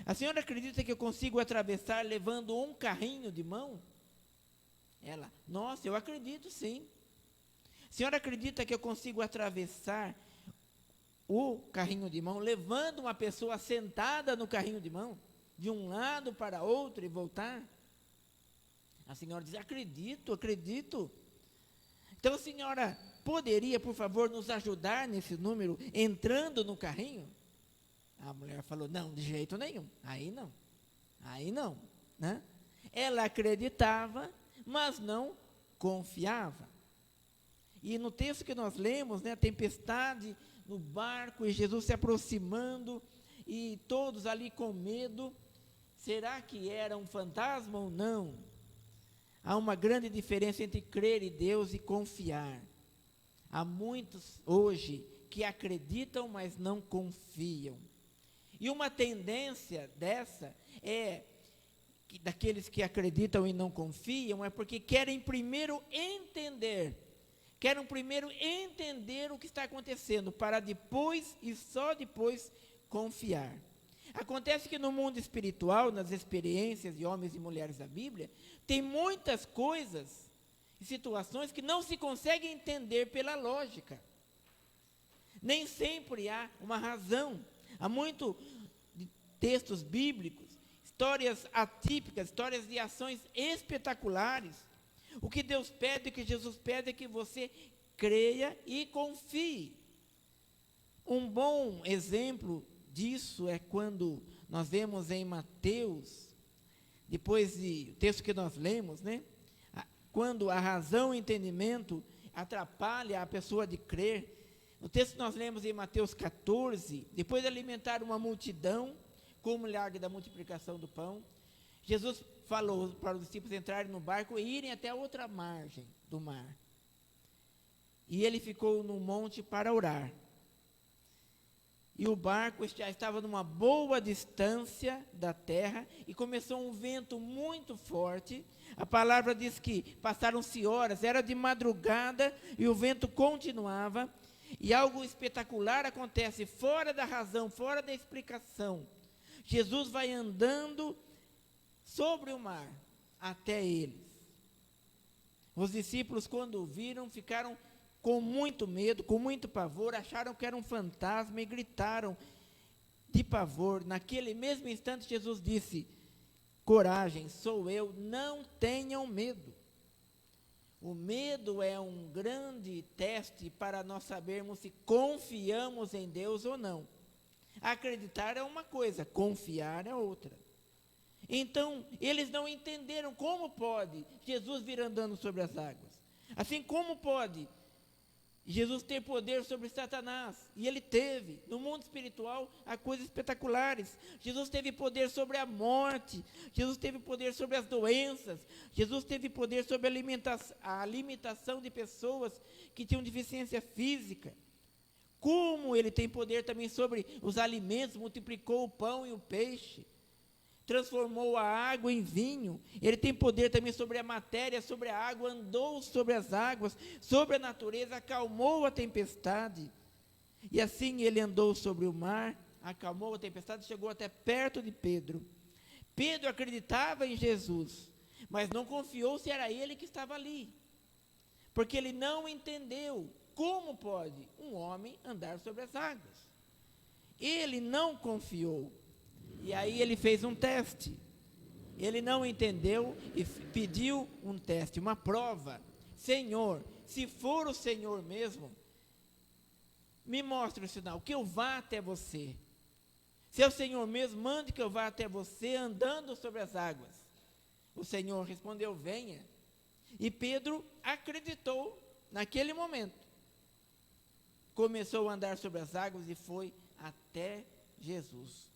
A senhora acredita que eu consigo atravessar levando um carrinho de mão? Ela: nossa, eu acredito sim. A senhora acredita que eu consigo atravessar o carrinho de mão levando uma pessoa sentada no carrinho de mão, de um lado para outro e voltar? A senhora diz: acredito, acredito. Então a senhora poderia, por favor, nos ajudar nesse número, entrando no carrinho? A mulher falou: não, de jeito nenhum, aí não, né? Ela acreditava, mas não confiava. E no texto que nós lemos, né, a tempestade no barco e Jesus se aproximando e todos ali com medo. Será que era um fantasma ou não? Há uma grande diferença entre crer em Deus e confiar. Há muitos hoje que acreditam, mas não confiam. E uma tendência dessa daqueles que acreditam e não confiam, é porque querem primeiro entender o que está acontecendo, para depois e só depois confiar. Acontece que no mundo espiritual, nas experiências de homens e mulheres da Bíblia, tem muitas coisas e situações que não se conseguem entender pela lógica. Nem sempre há uma razão. Há muito de textos bíblicos, histórias atípicas, histórias de ações espetaculares. O que Deus pede, o que Jesus pede é que você creia e confie. Um bom exemplo disso é quando nós vemos em Mateus, depois do texto que nós lemos, né? Quando a razão e o entendimento atrapalha a pessoa de crer. No texto que nós lemos em Mateus 14, depois de alimentar uma multidão, com o milagre da multiplicação do pão, Jesus falou para os discípulos entrarem no barco e irem até a outra margem do mar. E ele ficou no monte para orar. E o barco já estava numa boa distância da terra e começou um vento muito forte. A palavra diz que passaram-se horas, era de madrugada e o vento continuava. E algo espetacular acontece, fora da razão, fora da explicação. Jesus vai andando sobre o mar até eles. Os discípulos, quando o viram, ficaram com muito medo, com muito pavor, acharam que era um fantasma e gritaram: de pavor. Naquele mesmo instante, Jesus disse: coragem, sou eu, não tenham medo. O medo é um grande teste para nós sabermos se confiamos em Deus ou não. Acreditar é uma coisa, confiar é outra. Então, eles não entenderam como pode Jesus vir andando sobre as águas. Assim como pode Jesus ter poder sobre Satanás, e ele teve. No mundo espiritual há coisas espetaculares. Jesus teve poder sobre a morte, Jesus teve poder sobre as doenças, Jesus teve poder sobre a limitação de pessoas que tinham deficiência física. Como ele tem poder também sobre os alimentos, multiplicou o pão e o peixe, transformou a água em vinho. Ele tem poder também sobre a matéria, sobre a água, andou sobre as águas, sobre a natureza, acalmou a tempestade. E assim ele andou sobre o mar, acalmou a tempestade, chegou até perto de Pedro. Pedro acreditava em Jesus, mas não confiou se era ele que estava ali, porque ele não entendeu como pode um homem andar sobre as águas. Ele não confiou. E aí ele fez um teste. Ele não entendeu e pediu um teste, uma prova. Senhor, se for o Senhor mesmo, me mostre o sinal, que eu vá até você. Se é o Senhor mesmo, mande que eu vá até você andando sobre as águas. O Senhor respondeu: venha. E Pedro acreditou naquele momento. Começou a andar sobre as águas e foi até Jesus.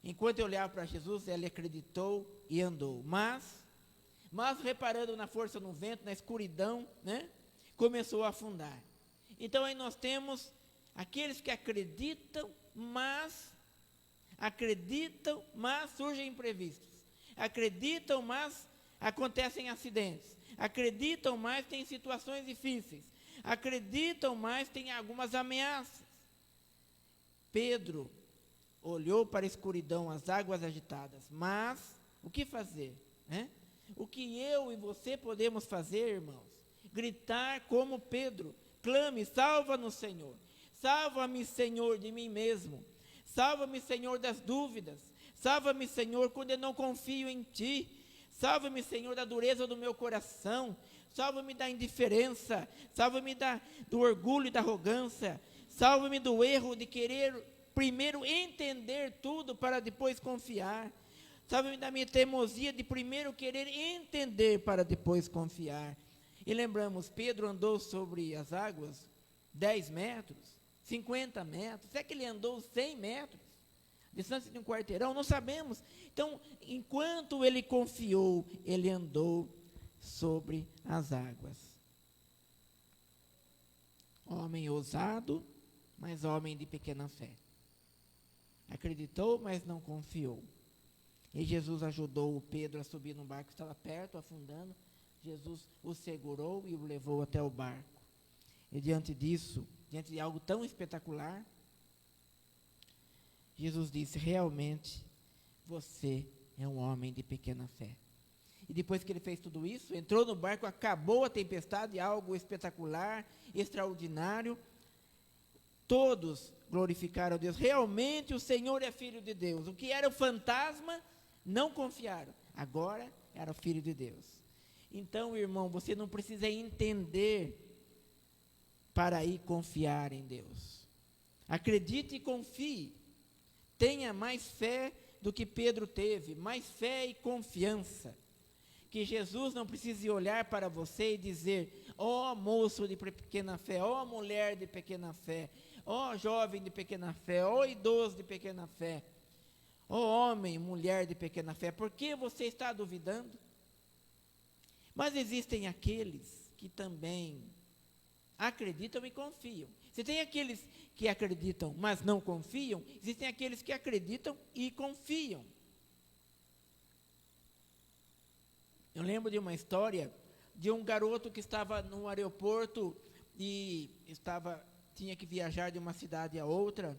Enquanto eu olhava para Jesus, ele acreditou e andou. Mas reparando na força no vento, na escuridão, né, começou a afundar. Então aí nós temos aqueles que acreditam, mas surgem imprevistos. Acreditam, mas acontecem acidentes. Acreditam, mas tem situações difíceis. Acreditam, mas tem algumas ameaças. Pedro olhou para a escuridão, as águas agitadas, mas o que fazer? O que eu e você podemos fazer, irmãos? Gritar como Pedro: clame, salva-nos, Senhor. Salva-me, Senhor, de mim mesmo. Salva-me, Senhor, das dúvidas. Salva-me, Senhor, quando eu não confio em Ti. Salva-me, Senhor, da dureza do meu coração. Salva-me da indiferença. Salva-me do orgulho e da arrogância. Salva-me do erro de querer primeiro entender tudo para depois confiar. Salva-me da minha teimosia de primeiro querer entender para depois confiar. E lembramos, Pedro andou sobre as águas 10 metros, 50 metros. Será que ele andou 100 metros? Distância de um quarteirão? Não sabemos. Então, enquanto ele confiou, ele andou sobre as águas. Homem ousado, mas homem de pequena fé. Acreditou, mas não confiou. E Jesus ajudou o Pedro a subir no barco que estava perto, afundando. Jesus o segurou e o levou até o barco. E diante disso, diante de algo tão espetacular, Jesus disse: realmente, você é um homem de pequena fé. E depois que ele fez tudo isso, entrou no barco, acabou a tempestade, algo espetacular, extraordinário. Todos glorificaram a Deus. Realmente o Senhor é Filho de Deus. O que era o fantasma, não confiaram. Agora era o Filho de Deus. Então, irmão, você não precisa entender para ir confiar em Deus. Acredite e confie. Tenha mais fé do que Pedro teve. Mais fé e confiança. Que Jesus não precise olhar para você e dizer: ó moço de pequena fé, ó mulher de pequena fé, ó jovem de pequena fé, ó idoso de pequena fé, ó homem, mulher de pequena fé, por que você está duvidando? Mas existem aqueles que também acreditam e confiam. Se tem aqueles que acreditam, mas não confiam, existem aqueles que acreditam e confiam. Eu lembro de uma história de um garoto que estava no aeroporto e tinha que viajar de uma cidade a outra.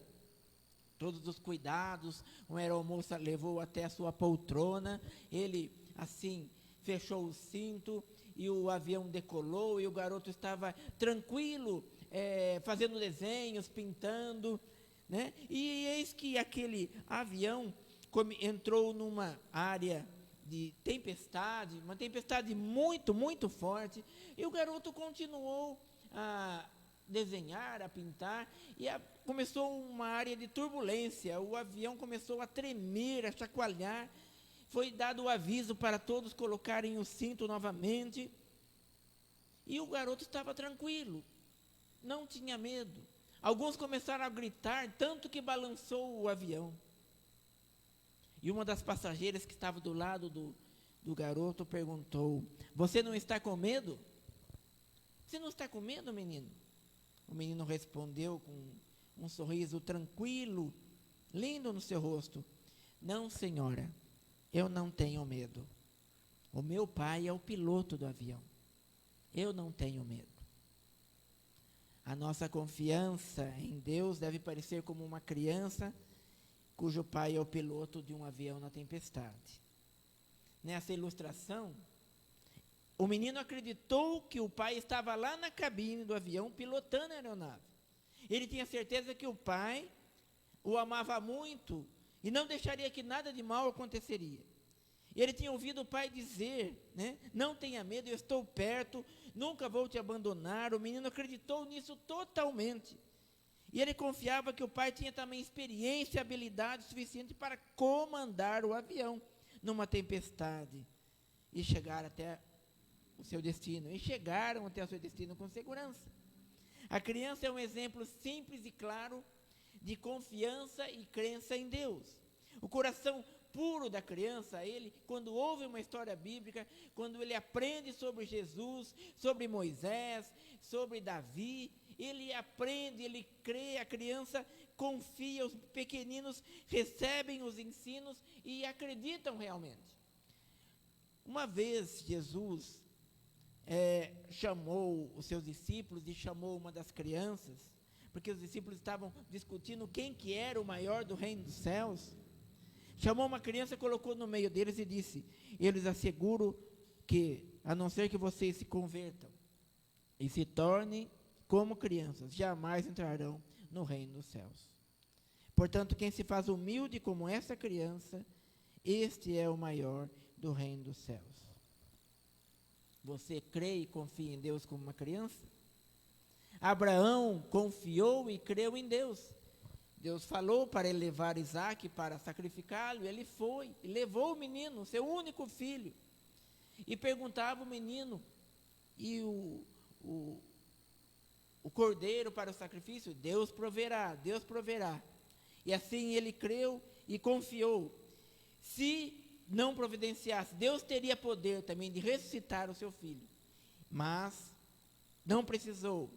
Todos os cuidados, uma aeromoça levou até a sua poltrona, ele assim fechou o cinto e o avião decolou e o garoto estava tranquilo, fazendo desenhos, pintando, né? E eis que aquele avião entrou numa área de tempestade, uma tempestade muito, muito forte, e o garoto continuou a desenhar, a pintar, e começou uma área de turbulência, o avião começou a tremer, a chacoalhar, foi dado o aviso para todos colocarem o cinto novamente, e o garoto estava tranquilo, não tinha medo. Alguns começaram a gritar, tanto que balançou o avião. E uma das passageiras que estava do lado do garoto perguntou: você não está com medo? Você não está com medo, menino? O menino respondeu com um sorriso tranquilo, lindo no seu rosto: não, senhora, eu não tenho medo. O meu pai é o piloto do avião. Eu não tenho medo. A nossa confiança em Deus deve parecer como uma criança cujo pai é o piloto de um avião na tempestade. Nessa ilustração, o menino acreditou que o pai estava lá na cabine do avião pilotando a aeronave. Ele tinha certeza que o pai o amava muito e não deixaria que nada de mal aconteceria. Ele tinha ouvido o pai dizer, né, não tenha medo, eu estou perto, nunca vou te abandonar. O menino acreditou nisso totalmente. E ele confiava que o pai tinha também experiência e habilidade suficiente para comandar o avião numa tempestade e chegar até o seu destino. E chegaram até o seu destino com segurança. A criança é um exemplo simples e claro de confiança e crença em Deus. O coração puro da criança, ele, quando ouve uma história bíblica, quando ele aprende sobre Jesus, sobre Moisés, sobre Davi, ele aprende, ele crê, a criança confia, os pequeninos recebem os ensinos e acreditam realmente. Uma vez Jesus chamou os seus discípulos e chamou uma das crianças, porque os discípulos estavam discutindo quem que era o maior do reino dos céus. Chamou uma criança, colocou no meio deles e disse: eu lhes asseguro que, a não ser que vocês se convertam e se tornem como crianças, jamais entrarão no reino dos céus. Portanto, quem se faz humilde como essa criança, este é o maior do reino dos céus. Você crê e confia em Deus como uma criança? Abraão confiou e creu em Deus. Deus falou para ele levar Isaque para sacrificá-lo, e ele foi, e levou o menino, seu único filho, e perguntava o menino, e o cordeiro para o sacrifício? Deus proverá, Deus proverá. E assim ele creu e confiou. Se não providenciasse, Deus teria poder também de ressuscitar o seu filho, mas não precisou,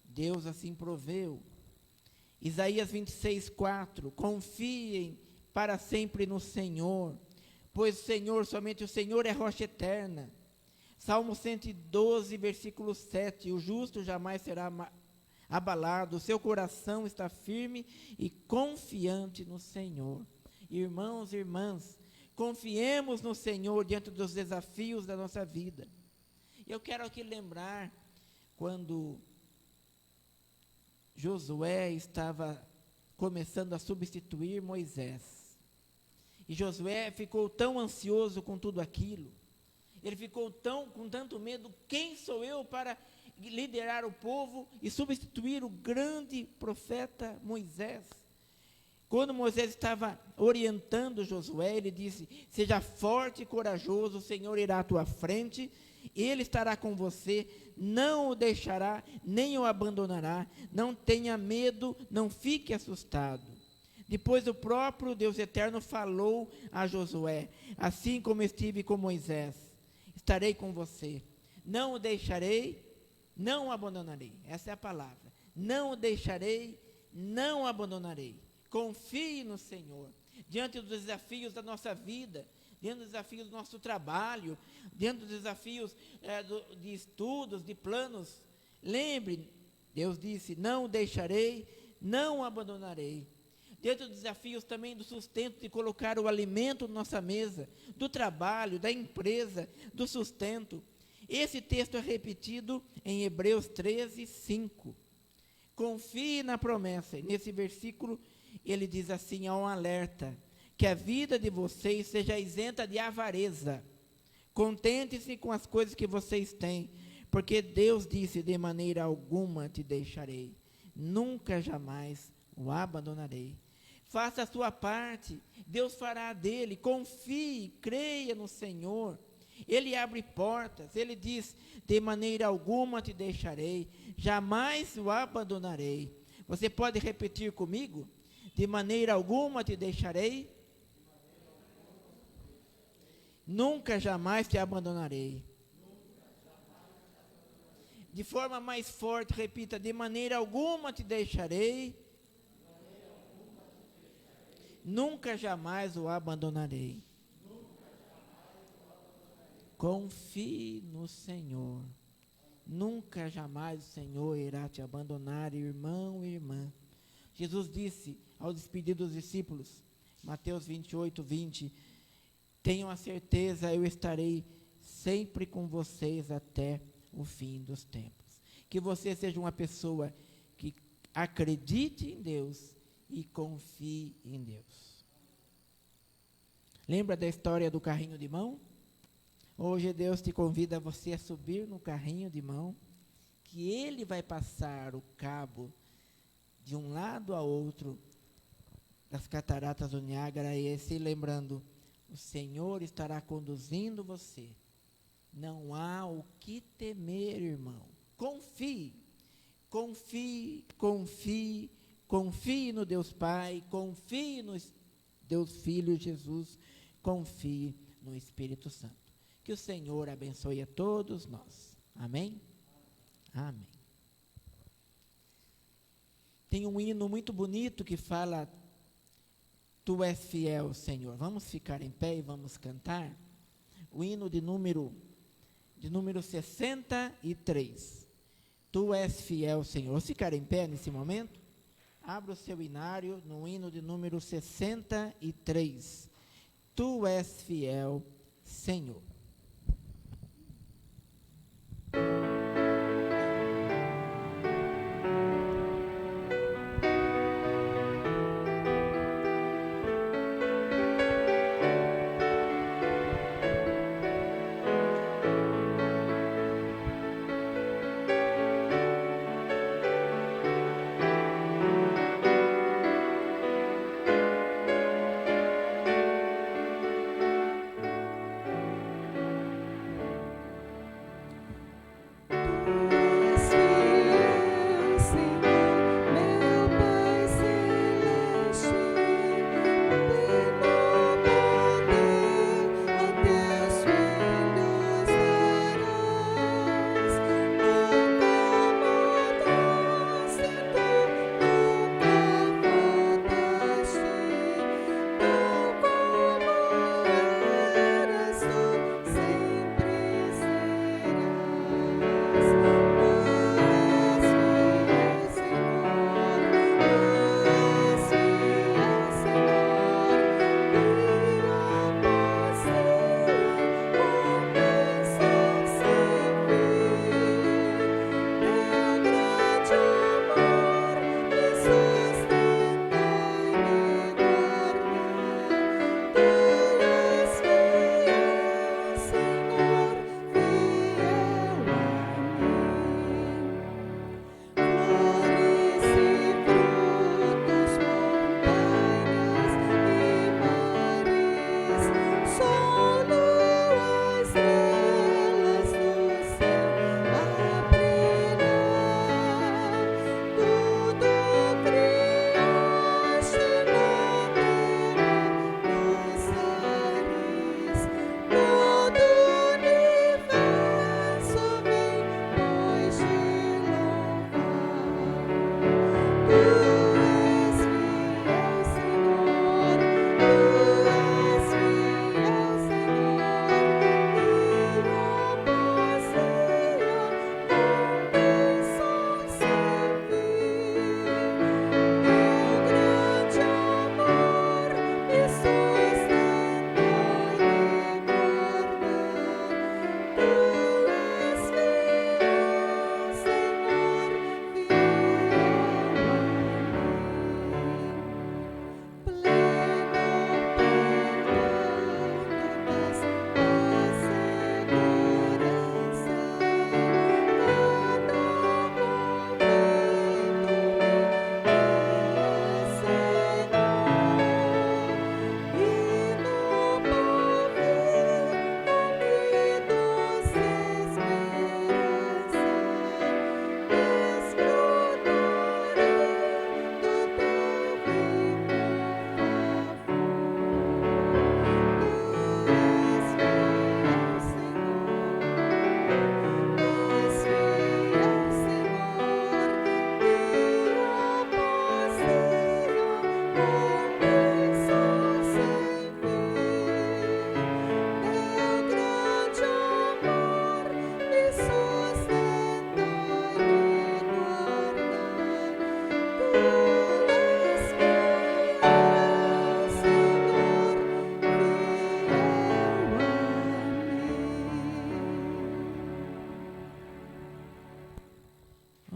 Deus assim proveu. Isaías 26:4, confiem para sempre no Senhor, pois o Senhor, somente o Senhor é rocha eterna. Salmo 112, versículo 7, o justo jamais será abalado, o seu coração está firme e confiante no Senhor. Irmãos e irmãs, confiemos no Senhor diante dos desafios da nossa vida. Eu quero aqui lembrar quando Josué estava começando a substituir Moisés. E Josué ficou tão ansioso com tudo aquilo. Ele ficou com tanto medo. Quem sou eu para liderar o povo e substituir o grande profeta Moisés? Quando Moisés estava orientando Josué, ele disse: seja forte e corajoso, o Senhor irá à tua frente, Ele estará com você, não o deixará, nem o abandonará, não tenha medo, não fique assustado. Depois o próprio Deus eterno falou a Josué: assim como estive com Moisés, estarei com você, não o deixarei, não o abandonarei. Essa é a palavra, não o deixarei, não o abandonarei. Confie no Senhor, diante dos desafios da nossa vida, diante dos desafios do nosso trabalho, diante dos desafios de estudos, de planos. Lembre, Deus disse: não o deixarei, não o abandonarei. Diante dos desafios também do sustento, de colocar o alimento na nossa mesa, do trabalho, da empresa, do sustento. Esse texto é repetido em Hebreus 13:5. Confie na promessa. Nesse versículo ele diz assim, há um alerta, que a vida de vocês seja isenta de avareza. Contente-se com as coisas que vocês têm, porque Deus disse, de maneira alguma te deixarei, nunca jamais o abandonarei. Faça a sua parte, Deus fará a dele, confie, creia no Senhor. Ele abre portas, ele diz, de maneira alguma te deixarei, jamais o abandonarei. Você pode repetir comigo? De maneira alguma te deixarei, nunca jamais te abandonarei. De forma mais forte, repita, de maneira alguma te deixarei, nunca jamais o abandonarei. Confie no Senhor. Nunca jamais o Senhor irá te abandonar, irmão e irmã. Jesus disse ao despedir dos discípulos, Mateus 28, 20, tenham a certeza, eu estarei sempre com vocês até o fim dos tempos. Que você seja uma pessoa que acredite em Deus e confie em Deus. Lembra da história do carrinho de mão? Hoje Deus te convida a você a subir no carrinho de mão, que Ele vai passar o cabo de um lado a outro das cataratas do Niágara, e se lembrando, o Senhor estará conduzindo você. Não há o que temer, irmão. Confie, confie, confie, confie no Deus Pai, confie no Deus Filho Jesus, confie no Espírito Santo. Que o Senhor abençoe a todos nós. Amém? Amém. Tem um hino muito bonito que fala, Tu és fiel, Senhor. Vamos ficar em pé e vamos cantar? O hino de número 63. Tu és fiel, Senhor. Vamos ficar em pé nesse momento? Abra o seu hinário no hino de número 63. Tu és fiel, Senhor.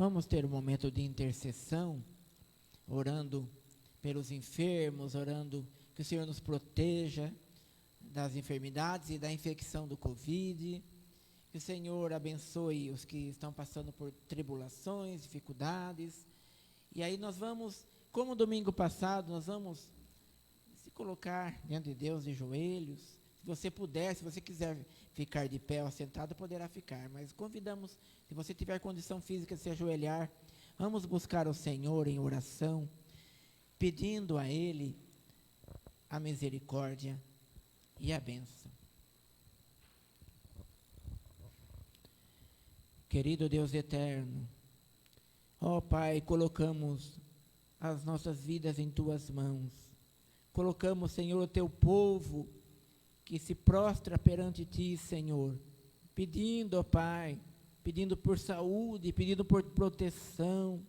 Vamos ter um momento de intercessão, orando pelos enfermos, orando que o Senhor nos proteja das enfermidades e da infecção do Covid. Que o Senhor abençoe os que estão passando por tribulações, dificuldades. E aí nós vamos, como domingo passado, nós vamos se colocar diante de Deus de joelhos. Se você puder, se você quiser ficar de pé ou sentado, poderá ficar. Mas convidamos, se você tiver condição física de se ajoelhar, vamos buscar o Senhor em oração, pedindo a Ele a misericórdia e a bênção. Querido Deus eterno, ó Pai, colocamos as nossas vidas em Tuas mãos. Colocamos, Senhor, o Teu povo que se prostra perante Ti, Senhor, pedindo, ó Pai, pedindo por saúde, pedindo por proteção,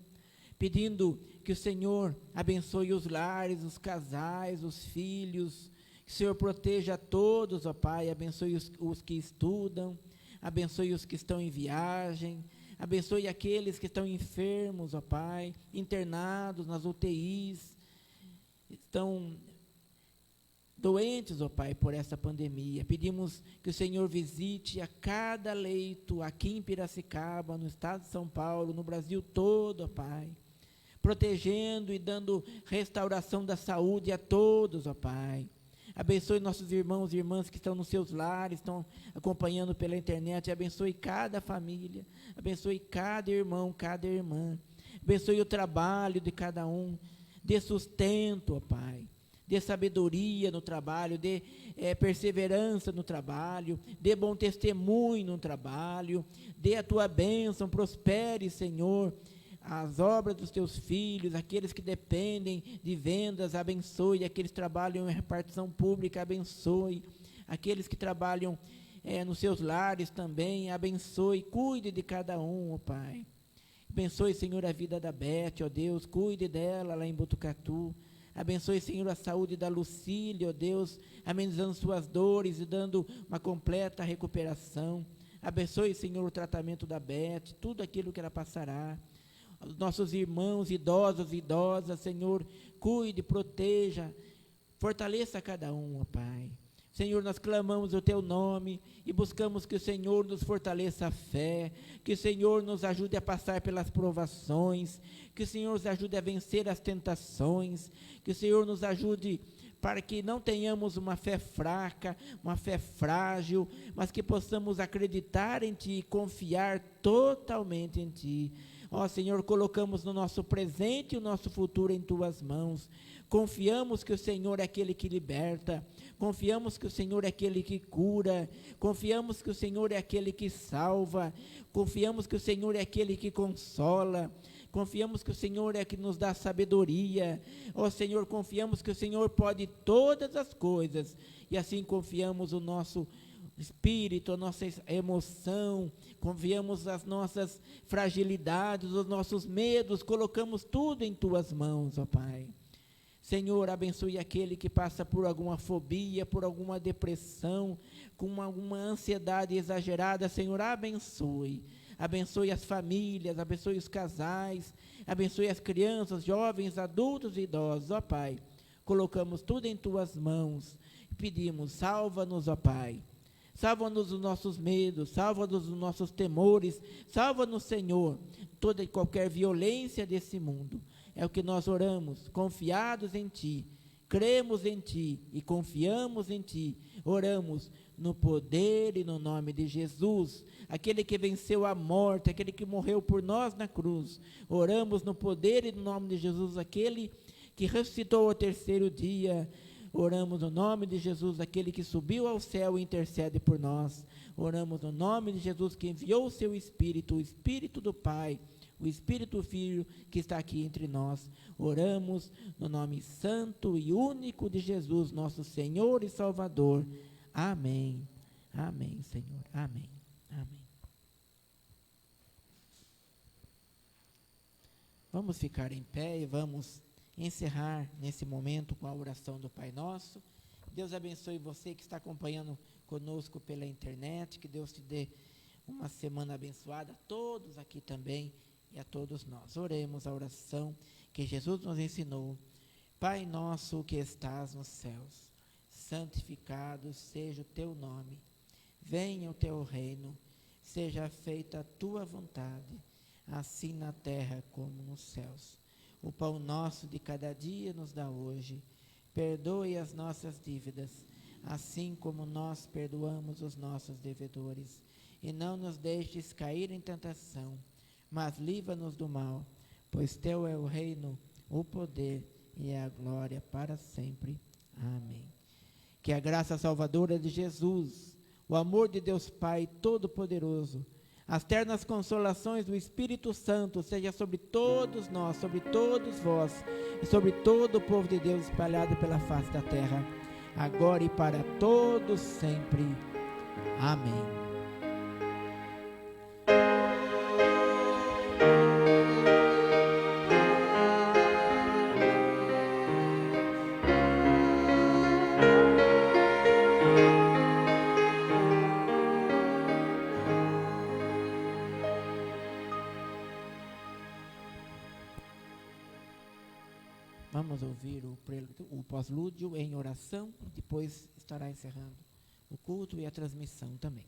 pedindo que o Senhor abençoe os lares, os casais, os filhos, que o Senhor proteja a todos, ó Pai, abençoe os que estudam, abençoe os que estão em viagem, abençoe aqueles que estão enfermos, ó Pai, internados nas UTIs, estão doentes, ó Pai, por essa pandemia. Pedimos que o Senhor visite a cada leito aqui em Piracicaba, no estado de São Paulo, no Brasil todo, ó Pai, protegendo e dando restauração da saúde a todos, ó Pai. Abençoe nossos irmãos e irmãs que estão nos seus lares, estão acompanhando pela internet. Abençoe cada família, abençoe cada irmão, cada irmã. Abençoe o trabalho de cada um. Dê sustento, ó Pai. Dê sabedoria no trabalho, dê perseverança no trabalho, dê bom testemunho no trabalho, dê a Tua bênção, prospere, Senhor, as obras dos Teus filhos, aqueles que dependem de vendas, abençoe, aqueles que trabalham em repartição pública, abençoe, aqueles que trabalham nos seus lares também, abençoe, cuide de cada um, ó Pai. Abençoe, Senhor, a vida da Beth, ó Deus, cuide dela lá em Botucatu. Abençoe, Senhor, a saúde da Lucília, ó Deus, amenizando suas dores e dando uma completa recuperação. Abençoe, Senhor, o tratamento da Beth, tudo aquilo que ela passará. Os nossos irmãos idosos e idosas, Senhor, cuide, proteja, fortaleça cada um, ó Pai. Senhor, nós clamamos o Teu nome e buscamos que o Senhor nos fortaleça a fé, que o Senhor nos ajude a passar pelas provações, que o Senhor nos ajude a vencer as tentações, que o Senhor nos ajude para que não tenhamos uma fé fraca, uma fé frágil, mas que possamos acreditar em Ti e confiar totalmente em Ti. Ó Senhor, colocamos no nosso presente e o nosso futuro em Tuas mãos. Confiamos que o Senhor é aquele que liberta, confiamos que o Senhor é aquele que cura, confiamos que o Senhor é aquele que salva, confiamos que o Senhor é aquele que consola, confiamos que o Senhor é que nos dá sabedoria. Ó Senhor, confiamos que o Senhor pode todas as coisas, e assim confiamos o nosso espírito, a nossa emoção, confiamos as nossas fragilidades, os nossos medos, colocamos tudo em Tuas mãos, ó Pai. Senhor, abençoe aquele que passa por alguma fobia, por alguma depressão, com alguma ansiedade exagerada. Senhor, abençoe. Abençoe as famílias, abençoe os casais, abençoe as crianças, jovens, adultos e idosos, ó Pai. Colocamos tudo em Tuas mãos e pedimos, salva-nos, ó Pai. Salva-nos dos nossos medos, salva-nos dos nossos temores, salva-nos, Senhor, toda e qualquer violência desse mundo. É o que nós oramos, confiados em Ti, cremos em Ti e confiamos em Ti. Oramos no poder e no nome de Jesus, aquele que venceu a morte, aquele que morreu por nós na cruz. Oramos no poder e no nome de Jesus, aquele que ressuscitou ao terceiro dia. Oramos no nome de Jesus, aquele que subiu ao céu e intercede por nós. Oramos no nome de Jesus, que enviou o Seu Espírito, o Espírito do Pai, o Espírito do Filho, que está aqui entre nós. Oramos no nome santo e único de Jesus, nosso Senhor e Salvador. Amém. Amém, Senhor. Amém. Amém. Vamos ficar em pé e vamos encerrar nesse momento com a oração do Pai Nosso. Deus abençoe você que está acompanhando conosco pela internet, que Deus te dê uma semana abençoada, todos aqui também, e a todos nós. Oremos a oração que Jesus nos ensinou. Pai nosso que estás nos céus, santificado seja o teu nome. Venha o teu reino, seja feita a tua vontade, assim na terra como nos céus. O pão nosso de cada dia nos dá hoje. Perdoe as nossas dívidas, assim como nós perdoamos os nossos devedores. E não nos deixes cair em tentação, mas livra-nos do mal, pois teu é o reino, o poder e a glória para sempre. Amém. Que a graça salvadora de Jesus, o amor de Deus Pai Todo-Poderoso, as ternas consolações do Espírito Santo seja sobre todos nós, sobre todos vós e sobre todo o povo de Deus espalhado pela face da terra, agora e para todos sempre. Amém. Vamos ouvir o pós-lúdio em oração, depois estará encerrando o culto e a transmissão também.